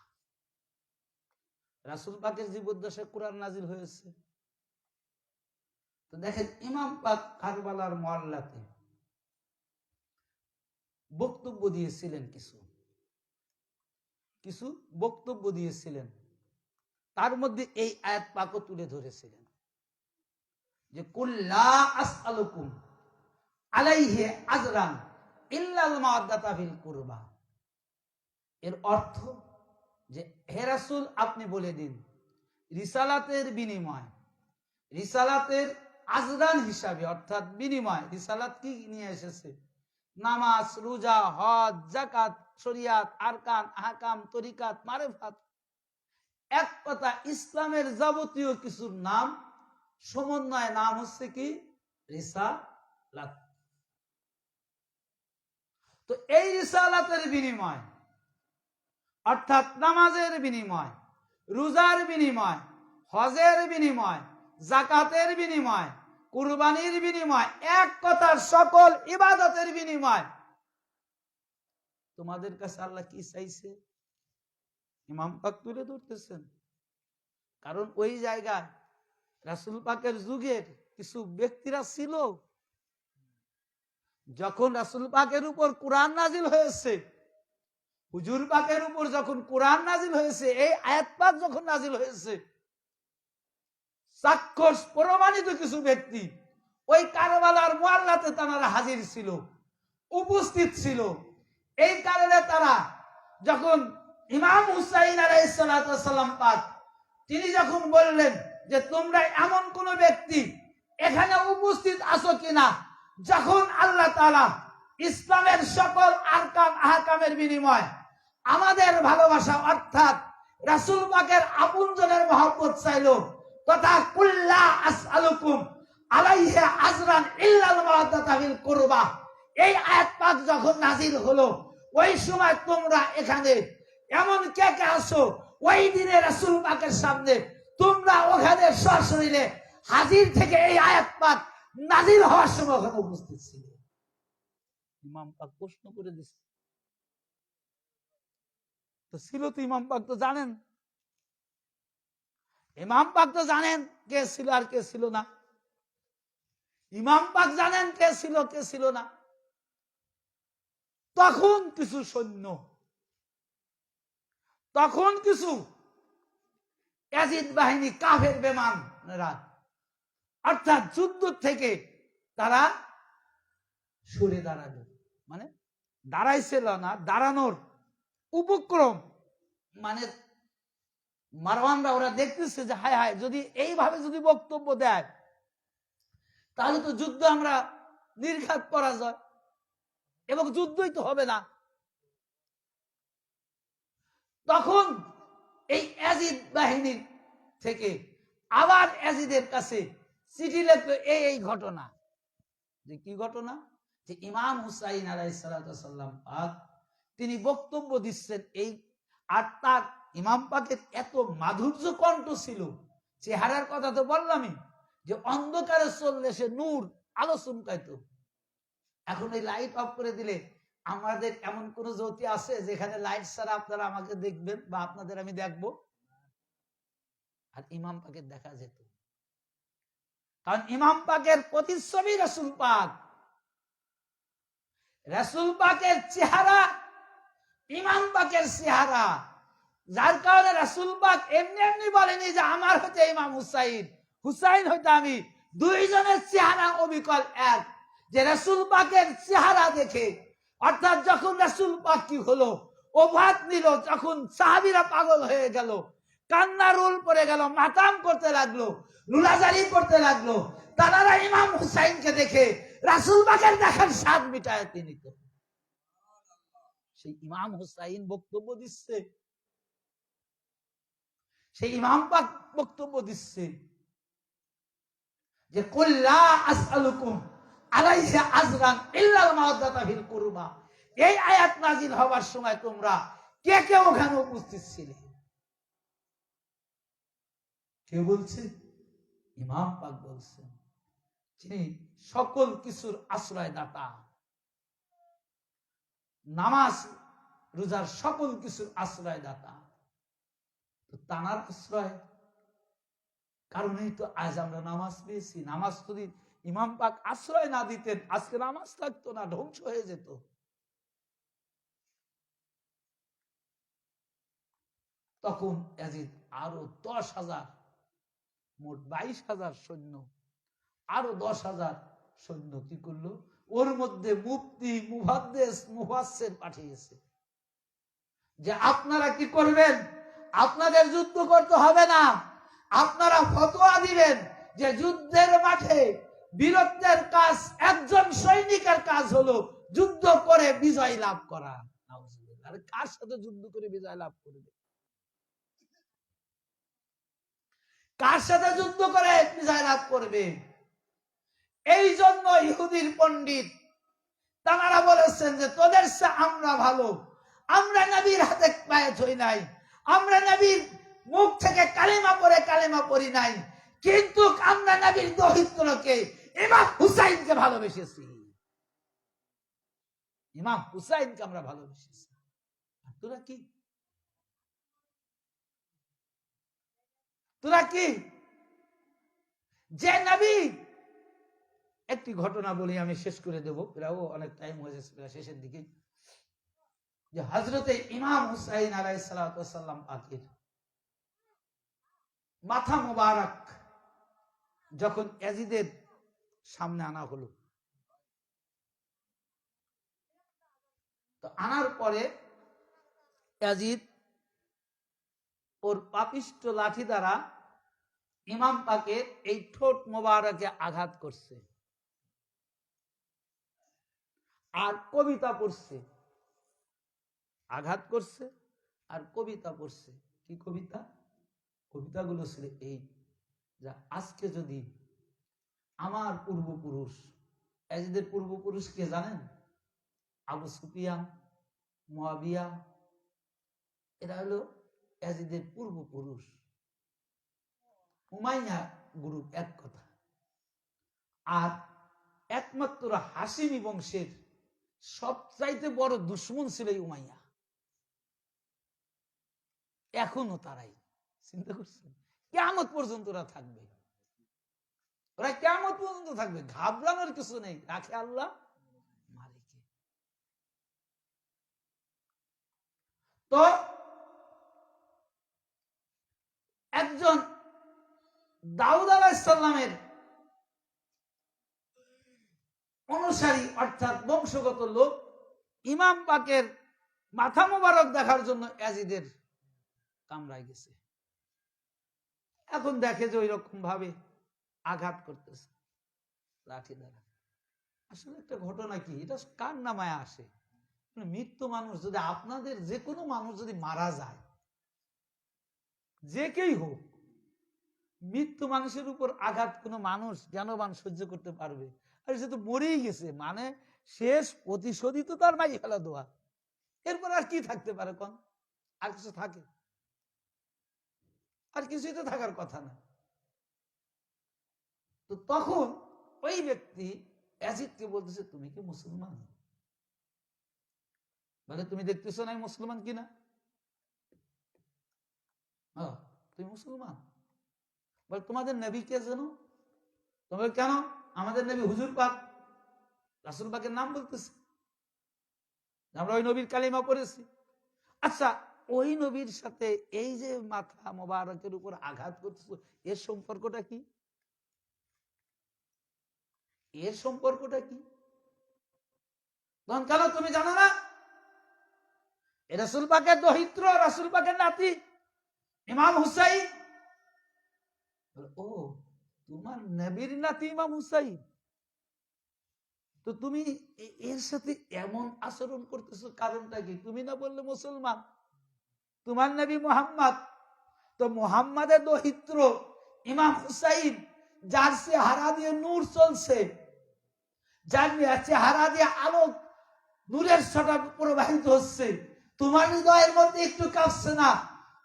[SPEAKER 2] রাসূল পাকের জীবদ্দশায় কোরআন নাজিল হয়েছে। তো দেখেন ইমাম পাক কারবালার মুআল্লাতে বক্তব্য দিয়েছিলেন, কিছু বক্তব্য দিয়েছিলেন। তার মধ্যে এই আয়াত পাকও তুলে ধরেছিলেন, যে কুল্লা আসআলুকুম আলাইহি আজরান ইল্লাল মাওয়াদ্দাতা ফিল কুরবা। এর অর্থ যে হে রাসূল, আপনি বলে দিন রিসালাতের বিনিময়, রিসালাতের আজরান হিসাবে, অর্থাৎ বিনিময়, রিসালাত কি নিয়ে এসেছে? নামাজ, রোজা, হজ, যাকাত, শরিয়াত, আরকান, আহকাম, তরিকাত, মারেফাত, এক কথা ইসলামের যাবতীয় কিছুর নাম সমন্বয় নাম হচ্ছে কি? রিসালাত। তো এই রিসালাতের বিনিময়, অর্থাৎ নামাজের বিনিময়, রোজার বিনিময়, হজের বিনিময়, যাকাতের বিনিময়, কুরবানির বিনিময়, এক কথার সকল ইবাদতের বিনিময় তোমাদের কাছে আল্লাহ কি চাইছে? ইমাম পাক তুলে ধরতেছেন। কারণ ওই জায়গায় রাসূল পাকের যুগের কিছু ব্যক্তিরা ছিল, যখন রাসূল পাকের উপর কোরআন নাজিল হয়েছে, হুজুর পাকের উপর যখন কোরআন নাজিল হয়েছে, এই আয়াত পাক যখন নাজিল হয়েছে, সাক্ষর প্রমাণিত কিছু ব্যক্তি ওই কারবালার মুআল্লাতে তারা হাজির ছিল, উপস্থিত ছিল। এই কারণে তারা যখন ইমাম হুসাইন আলাইহিস সালাতু ওয়াস সালাম পাক তিনি যখন বললেন যে তোমরা এমন কোন ব্যক্তি এখানে উপস্থিত আছো কিনা, যখন আল্লাহ তাআলা ইসলামের সকল আরকান আহকামের বিনিময় আমাদের ভালোবাসা অর্থাৎ রাসূল পাকের আপনজনের মহব্বত চাইলো, তথা কুল্লা আসআলুকুম আলাইহি আজরান ইল্লাল মাওয়াদ্দাতা ফিল কুরবা, এই আয়াত পাক যখন নাজিল হলো, ওই সময় তোমরা এখানে এমন কে কে আসো, ওই দিনে রাসূল পাকের সামনে তোমরা ওখানে সশরীরে হাজির থেকে এই আয়াত পাক নাজিল হওয়ার সময় ওখানে উপস্থিত ছিল। ইমাম পাক প্রশ্ন করে দিচ্ছে, তো ছিল তো ইমাম পাক তো জানেন, ইমাম পাক তো জানেন কে ছিল আর কে ছিল না। ইমাম পাক জানেন কে ছিল না। তখন কিছু সৈন্য, তখন কিছু ইয়াজিদ বাহিনী, কাফের বেঈমানরা, অর্থাৎ যুদ্ধ থেকে তারা সরে দাঁড়ালো, মানে দাঁড়াইছিল না, দাঁড়ানোর উপক্রম, মানে মারওয়ানরা ওরা দেখতেছে যে হায় হায়, যদি এইভাবে যদি বক্তব্য দেয় তাহলে তো যুদ্ধ আমরা নির্ঘাত পরাজয়, এবং যুদ্ধই তো হবে না। তখন এই ইয়াজিদ বাহিনীর থেকে আবার ইয়াজিদের কাছে চিঠি লিখলো এই ঘটনা, যে কি ঘটনা, যে ইমাম হুসাইন আলাইহিস সালাম পাক তিনি বক্তব্য দিচ্ছেন এই, আর তার ইমাম পাকের এত মাধুর্য কণ্ঠ ছিল, চেহারার কথা তো বললামই, যে অন্ধকারে চললে সে নূর আলো চমকাইতো। এখন এই লাইট অফ করে দিলে আমাদের এমন কোন জ্যোতি আছে যেখানে লাইট ছাড়া আপনারা আমাকে দেখবেন বা আপনাদের আমি দেখবো? আর ইমাম পাকের দেখা যেত, কারণ ইমাম পাকের প্রতিচ্ছবি রাসূল পাক, রাসূল পাকের চেহারা ইমাম পাকের চেহারা, যার কারণে রাসূল পাক এমনি এমনি বলেনি যে আমার হতে ইমাম হুসাইন, হুসাইন হইতে আমি, দুইজনের চেহারা অবিকল এক। যে রাসূল পাকের চেহারা দেখে, অর্থাৎ যখন রাসূল পাক কি হলো, ওফাত নিল, যখন সাহাবীরা পাগল হয়ে গেল, কান্না রোল পড়ে গেল, মাতাম করতে লাগলো, রুলাজারি করতে লাগলো, তারা ইমাম হুসাইনকে দেখে রাসূল পাকের দেখার স্বাদ মিটায় নিত। সেই ইমাম হুসাইন বক্তব্য দিচ্ছে, সেই ইমাম পাক বক্তব্য দিচ্ছে যে কুল লা আসআলুকুম আলাইহি আজরান ইল্লাল মাওয়াদাতা ফিল কুরবা। এই আয়াত নাযিল হওয়ার সময় তোমরা কে কে ওখানে উপস্থিত ছিলে? কে বলছে? ইমাম পাক বলছেন, যিনি সকল কিছুর আশ্রয়দাতা, নামাজ রোজার সকল কিছুর আশ্রয়দাতা। তো তানার আশ্রয় কারণেই তো আজ আমরা নামাজ পেয়েছি। নামাজ যদি ইমাম পাক আশ্রয় না দিতেন, আজকে নামাজ থাকতো না, ধ্বংস হয়ে যেত। তখন ইয়াজিদ আরো 10,000, মোট 22,000 সৈন্য, আরো 10,000 সৈন্য কি করলো, ওর মধ্যে মুফতি, মুহাদ্দিস, মুফাসসির পাঠিয়েছে যে আপনারা কি করবেন, আপনাদের যুদ্ধ করতে হবে না, আপনারা ফতোয়া দিবেন যে যুদ্ধের মাঠে বীরত্বের কাজ একজন সৈনিকের কাজ হলো যুদ্ধ করে বিজয় লাভ করা। নাউজুবিল্লাহ। আরে কার সাথে যুদ্ধ করে বিজয় লাভ করবে? কার সাথে যুদ্ধ করে বিজয় লাভ করবে? এই জন্য ইহুদির পণ্ডিত তারা বলেছেন যে তোদের চেয়ে আমরা ভালো, আমরা নবীর হাতে পায়ে ধই নাই, আমরা নবীর মুখ থেকে কালেমা পড়ি নাই, কিন্তু আমরা নবীর দৌহিত্রকে ইমাম হুসাইনকে ভালোবেসেছি, ইমাম হুসাইনকে আমরা ভালোবেসেছি। তোরা কি, তোরা কি? যে নবী, একটি ঘটনা বলি, আমি শেষ করে দেবো, এরাও অনেক টাইম হয়েছে শেষের দিকে, যে হযরতে ইমাম হুসাইন আলাইহিস সালাম পাকের মাথা মোবারক যখন ইয়াজিদের সামনে আনা হলো, তো আনার পরে ইয়াজিদ ওর পাপিষ্ঠ লাঠি দ্বারা ইমাম পাকের এই ঠোঁট মোবারকে আঘাত করছে আর কবিতা পড়ছে, আঘাত করছে আর কবিতা পড়ছে। কি কবিতা? কবিতাগুলো ছিল এই, যা আজকে যদি আমার পূর্বপুরুষ, ইয়াজিদের পূর্বপুরুষ কে জানেন? আবু সুফিয়ান, মুয়াবিয়া, এরা হলো ইয়াজিদের পূর্বপুরুষ। উমাইয়া গ্রুপ এক কথা। আর একমাত্র হাশিমি বংশের সবচাইতে বড় দুশমন ছিল উমাইয়া। এখনো তারাই, চিন্তা করছেন, কিয়ামত পর্যন্ত ওরা থাকবে, ওরা কিয়ামত পর্যন্ত থাকবে, ঘাবড়ানোর কিছু নেই, রাখে আল্লাহ মালিকে। তো একজন দাউদ আলাইহিস সালামের অনুসারী অর্থাৎ বংশগত লোক ইমাম পাকের মাথা মোবারক দেখার জন্য ইয়াজিদের কামরায় গেছে। এখন দেখে যে ওই রকম ভাবে আঘাত করতেছে লাঠি দ্বারা। আসলে একটা ঘটনা কি, এটা কার নামায় আসে? মৃত্যু মানুষ যদি, আপনাদের যে কোনো মানুষ যদি মারা যায়, যে কেই হোক, মৃত্যু মানুষের উপর আঘাত কোনো মানুষ জ্ঞানবান সহ্য করতে পারবে? আর সে তো মরেই গেছে, মানে শেষ প্রতিশোধই তো তার মাই ফেলা দোয়া। এরপর আর কি থাকতে পারে কোন? আর কিছু থাকে? আর কিছুই তো থাকার কথা না। তো তখন ওই ব্যক্তি ইয়াজিদকে বলতেছে, তুমি কি মুসলমান? বলে, তুমি দেখতেছো না মুসলমান কিনা? তুমি মুসলমান? বলে, তোমাদের নবী কে জানো? তোমার কেন? আমাদের নবী হুজুর পাক, রাসূল পাকের নাম বলতেছে, আমরা ওই নবীর কালিমা পড়েছি। আচ্ছা, ওই নবীর সাথে এই যে মাথা মোবারকের উপর আঘাত করতেছ, এর সম্পর্কটা কি? এর সম্পর্কটা কি? তখন কেন তুমি জানো না? রাসূল পাকের দহিত্র, রাসূল পাকের নাতি ইমাম হুসাইন। ও, তোমার নবীর নাতি ইমাম হুসাইন, তো তুমি এর সাথে এমন আচরণ করতেছো, কারণটা কি? তুমি না বললে মুসলমান, তোমার নবী মুহাম্মদ, তো মুহাম্মাদের দহিত্র ইমাম হুসাইন, যার চেহারা দিয়ে নূর চলছে, যার চেহারা দিয়ে আলো নূরের ছটা প্রবাহিত হচ্ছে, তোমার হৃদয়ের মধ্যে একটু কাঁপছে না?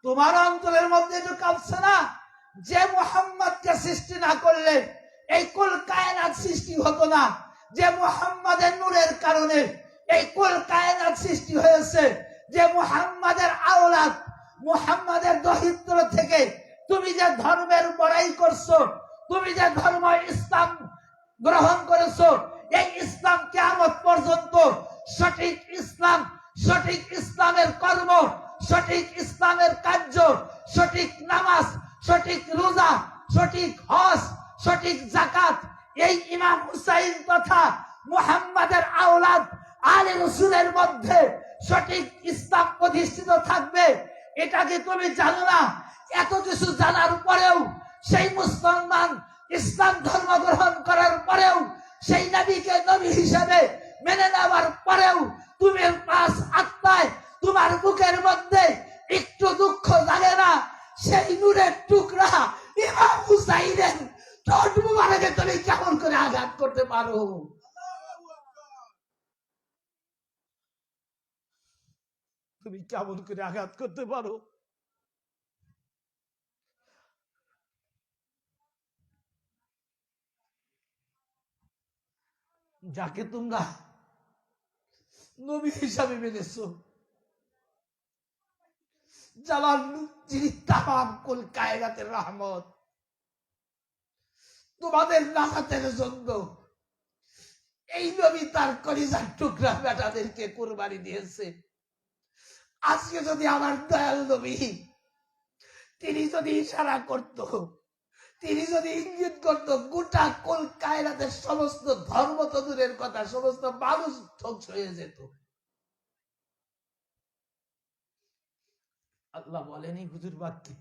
[SPEAKER 2] তোমার অন্তরের মধ্যে একটু কাঁপছে না? যে মুহাম্মদকে সৃষ্টি না করলে এই কুল কায়নাত সৃষ্টি হতো না, যে মুহাম্মাদের নূরের কারণে এই কুল কায়নাত সৃষ্টি হয়েছে, যে মুহাম্মাদের আওলাদ, মুহাম্মাদের দহিত্র থেকে তুমি যে ধর্মের বড়াই করছো, তুমি যে ধর্ম ইসলাম গ্রহণ করেছো, এই ইসলাম কিয়ামত পর্যন্ত সঠিক ইসলাম, সঠিক ইসলামের কর্ম, সঠিক ইসলামের কার্য, সঠিক নামাজ, সঠিক রোজা, সঠিক হজ, সঠিক যাকাত, এই ইমাম হুসাইন তথা মুহাম্মাদের আওলাদ আলে রাসূলের মধ্যে সঠিক ইসলাম প্রতিষ্ঠিত থাকবে। এটা কি তুমি জানো না? এত কিছু জানার পরেও সেই মুসলমান ইসলাম ধর্ম গ্রহণ করার পরেও, সেই নবীকে নবী হিসেবে মেনে নেওয়ার পরেও তুমি পাঁচ আত্মায় তোমার বুকের মধ্যে একটু দুঃখ লাগে না? সেই নূরের টুকরা ইমাম হুসাইনের ঠোঁট মুবারকে তুমি কেমন করে আঘাত করতে পারো? তুমি কেমন করে আঘাত করতে পারো? যাকে তোমরা নবী হিসাবে মেনেছো, জালাল, যিনি তামাম কুল কায়নাতের রহমত, তোমাদের নাজাতের জন্য এই নবী তার কলিজার টুকরা বেটাদেরকে কুরবানি দিয়েছে। আজকে যদি আমার দয়াল নবী, তিনি যদি ইশারা করত, তিনি যদি ইঙ্গিত করত, গোটা কুল কায়নাতের সমস্ত ধর্ম তো দূরের কথা, সমস্ত মানুষ ধ্বংস হয়ে যেত। আল্লাহ বলেনি হুজুর বাক্যে,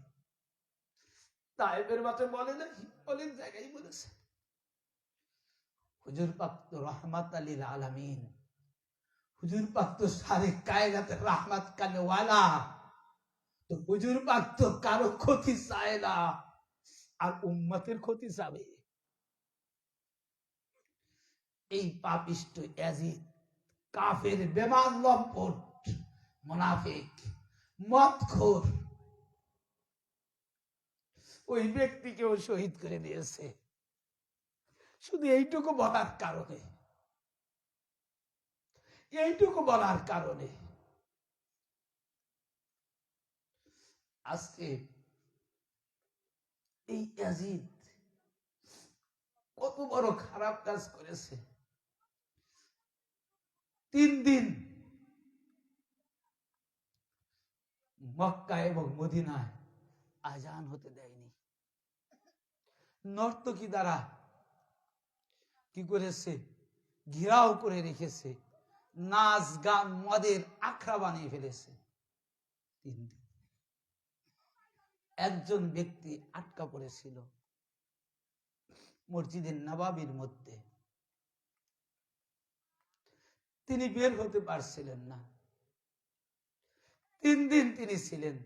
[SPEAKER 2] তায়েবের মাঠে বলে নাকি, বলেন জায়গায় বলেছে। হুজুর পাক তো রহমাত লিল আলামিন, হুজুর পাক তো সারে কায়নাতের রহমত কানে ওয়ালা, তো হুজুর পাক তো কারো ক্ষতি চায় না, আর উম্মতের ক্ষতি চাবে। এই পাপিষ্ট ইয়াজিদ, কাফের, বেমান, লম্পট, মুনাফিক, মদখোর, ওই ব্যক্তিকেও শহীদ করে দিয়েছে শুধু এইটুকু বলার কারণে, এইটুকু বলার কারণে। আজকে এই ইয়াজিদ কত বড় খারাপ কাজ করেছে। 3 দিন মক্কা এবং মদিনায় আজান হতে দেয়নি। নর্তকী দ্বারা কি করেছে? ঘেরাও করে রেখেছে, নাচ গান মদের আখড়া বানিয়ে ফেলেছে। 3 দিন একজন ব্যক্তি আটকা পড়েছিল মসজিদের নবাবির মধ্যে, তিনি বের হতে পারছিলেন না। 3 দিন তিনি ছিলেন।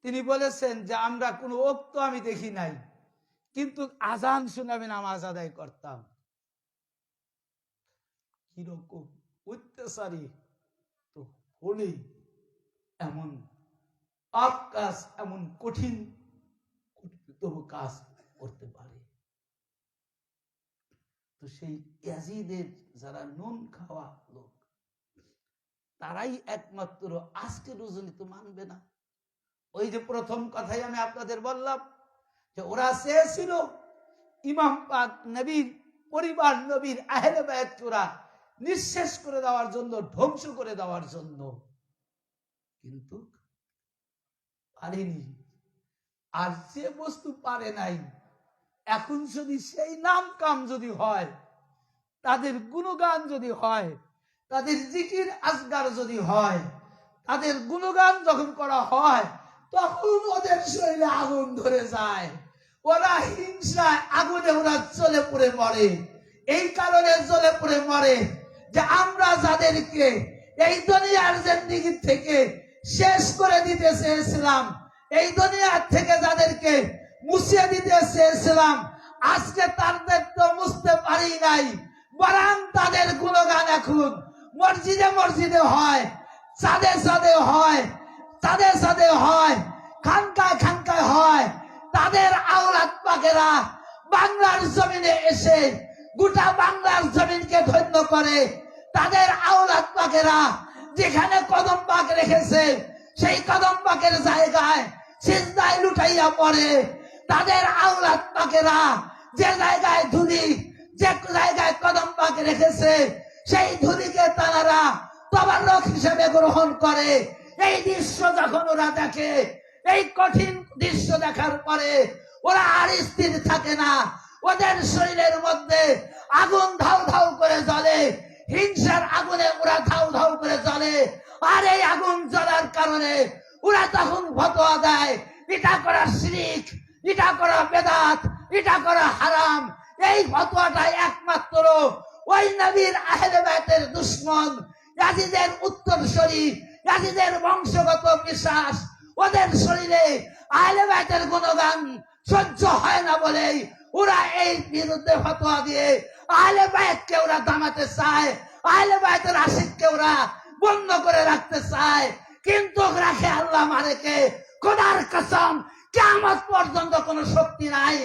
[SPEAKER 2] তিনি বলেছেন যে আমরা কোনো ওক্ত আমি দেখি নাই, কিন্তু আজান শুনে আমি নামাজ আদায় করতাম। কিরকম অত্যাচারী তো হলেই এমন পাপ কাজ, এমন কঠিন কঠিনতম কাজ করতে পারে। তো সেই ইয়াজিদের যারা নুন খাওয়া লোক, তারাই একমাত্র আজকে রজনী তো মানবে না। ওই যে প্রথম কথাই আমি আপনাদের বললাম যে ওরা চেয়েছিল ইমাম পাক নবীর পরিবার, নবীর আহলে বায়াতকে ওরা নিঃশেষ করে দেওয়ার জন্য, ধ্বংস করে দেওয়ার জন্য, কিন্তু পারেনি। আর যে বস্তু পারে নাই, এখন যদি সেই নাম কাম যদি হয়, তাদের গুণগান যদি হয়, তাদের জিকির আজগার যদি হয়, তাদের গুণগান যখন করা হয়, তখন ওদের শরীরে আগুন ধরে যায়, ওরা হিংসায় আগুনে ওরা জ্বলে পড়ে মরে। এই কারণে জ্বলে পড়ে মরে যে আমরা যাদেরকে এই দুনিয়ার জিন্দেগি থেকে শেষ করে দিতে চেয়েছিলাম, এই দুনিয়ার থেকে যাদেরকে মুছিয়ে দিতে চেয়েছিলাম, আজকে তাদের তো মুছতে পারি নাই, বরং তাদের গুণগান এখন মসজিদে মসজিদে হয়, চাঁদে চাঁদে হয়, চাঁদে চাঁদে হয়, খানকায় খানকায় হয়। তাদের আওলাদ পাকেরা বাংলার জমিনে এসে গোটা বাংলার জমিনকে ধন্য করে। তাদের আওলাদ পাকেরা যেখানে কদম পাক রেখেছে, সেই কদম পাকের জায়গায় সিজদায় লুটাইয়া পড়ে। তাদের আওলাদ পাকেরা যে জায়গায় ধুলি, যে জায়গায় কদম পাক রেখেছে, সেই ধুলিকে তারা তবারক হিসেবে গ্রহণ করে। এই দৃশ্য যখন ওরা দেখে, এই কঠিন দৃশ্য দেখার পরে ওরা আর স্থির থাকে না, ওদের শরীরের মধ্যে আগুন ধাউ ধাউ করে জ্বলে, হিংসার আগুনে ওরা ধাউ ধাউ করে জ্বলে। আর এই আগুন জ্বলার কারণে ওরা তখন ফতোয়া দেয়, এটা করা শিরক, এটা করা বেদাত, এটা করা হারাম। এই ফতোয়াটা একমাত্র ওই নবীর আহলে বায়তের দুশমন, ইয়াজিদের উত্তরসূরি, ইয়াজিদের বংশগত বিশ্বাস, ওদের শরীরে আহলে বায়তের গুণগান সহ্য হয় না বলেই ওরা এই বিরুদ্ধে ফতোয়া দিয়ে আহলে বায়তকে ওরা দামাতে চায়, আহলে বায়তের আশিককে ওরা বন্ধ করে রাখতে চায়। কিন্তু রাখে আল্লাহ মারেকে, খোদার কসম, কিয়ামত পর্যন্ত কোনো শক্তি নাই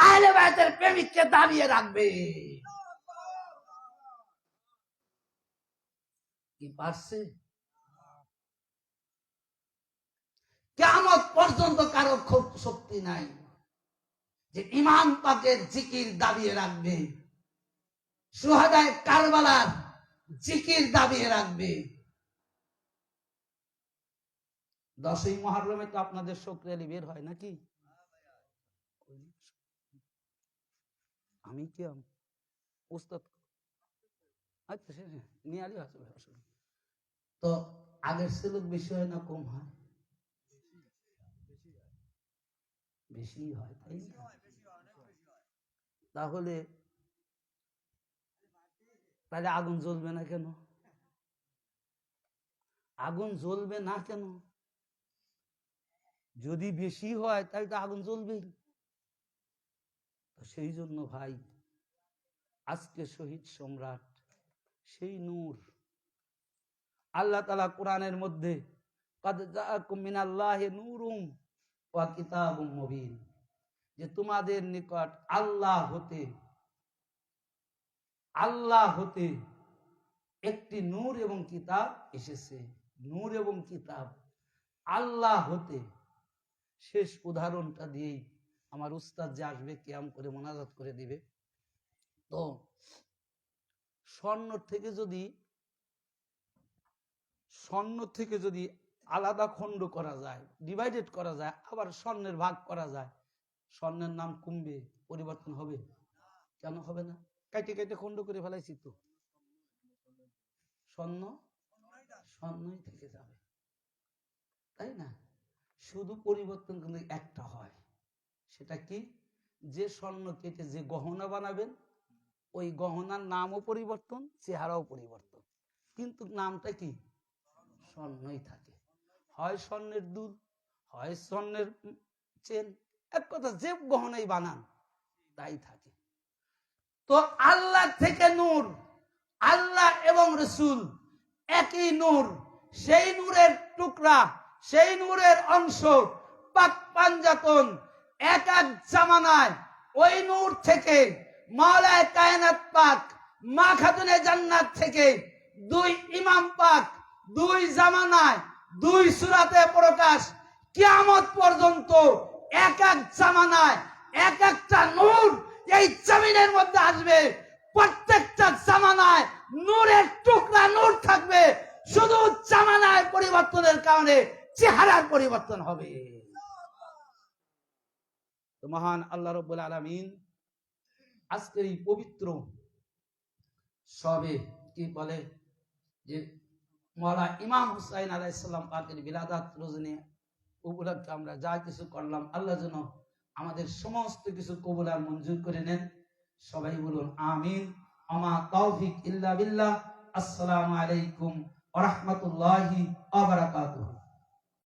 [SPEAKER 2] আহলে বায়তের প্রেমিককে দাবিয়ে রাখবে। কি পারছে? কিয়ামত পর্যন্ত কারো খুব শক্তি নাই যে ইমাম পাকের জিকির দাবিয়ে রাখবে, শুহাদায়ে কারবালার জিকির দাবিয়ে রাখবে। 10ই মুহররমে তো আপনাদের শুকরিয়ালি বের হয় নাকি? আমি কি উস্তাদ? আচ্ছা নিয়ে আলি আছে। তো আগের সুলুক বেশি হয় না কম হয়? বেশি হয়, তাই না? তাহলে তাহলে আগুন জ্বলবে না কেন? আগুন জ্বলবে না কেন? যদি বেশি হয় তাহলে তো আগুন জ্বলবেই। সেই জন্য ভাই, আজকে শহীদ সম্রাট সেই নূর, আল্লাহ তাআলা কোরআনের মধ্যে কাদ জাআকুম মিনাল্লাহি নূরুম ওয়া কিতাবুম মুবিন, যে তোমাদের নিকট আল্লাহ হতে একটি নূর এবং কিতাব এসেছে। নূর এবং কিতাব আল্লাহ হতে। শেষ উদাহরণটা দিয়েই আমার উস্তাদ যে আসবে কিয়াম করে মোনাজাত করে দিবে। তো স্বর্ণ থেকে যদি আলাদা খণ্ড করা যায়, ডিভাইডেড করা যায়, আবার স্বর্ণের ভাগ করা যায়, স্বর্ণের নাম কমবে, পরিবর্তন হবে? কেন হবে না? কাইটে কাইটে খণ্ড করে ফেলাইছি তো, স্বর্ণই থেকে যাবে, তাই না? শুধু পরিবর্তন কিন্তু একটা হয়, সেটা কি? যে স্বর্ণ কেটে যে গহনা বানাবেন, ওই গহনার নামও পরিবর্তন, চেহারাও পরিবর্তন, কিন্তু নামটা কি? স্বর্ণই থাকে। হয় স্বর্ণের দুল, হয় স্বর্ণের চেন, এক কথা যে গহনাই বানান তাই থাকে। তো আল্লাহ থেকে নূর, আল্লাহ এবং রসুল একই নূর, সেই নূরের টুকরা, সেই নূরের অংশ, পাক পাঞ্জাতন, এক এক জামানায় ওই নূর থেকে মাওলায়ে কায়নাত পাক মা খাতুনে জান্নাত থেকে দুই ইমাম পাক দুই জামানায় দুই সূরাতে প্রকাশ, কিয়ামত পর্যন্ত এক এক জামানায় এক একটা নূর এই জমিনের মধ্যে আসবে। প্রত্যেকটা জামানায় নূরের টুকরা নূর থাকবে, শুধু জামানায় পরিবর্তনের কারণে চেহারার পরিবর্তন হবে। তো মহান আল্লাহ রাব্বুল আলামিন আজকের এই পবিত্র সবে কি বলে যে মাওলা ইমাম হুসাইন আলাইহিস সালাম পাকের বিলাদাত রজনী উপলক্ষে আমরা যা কিছু করলাম, আল্লাহ যেন আমাদের সমস্ত কিছু কবুল আর মঞ্জুর করে নেন। সবাই বলুন আমিন। আমা তৌফিক ইল্লা বিল্লাহ। আসসালামু আলাইকুম ওয়া রাহমাতুল্লাহি ওয়া বারাকাতুহু।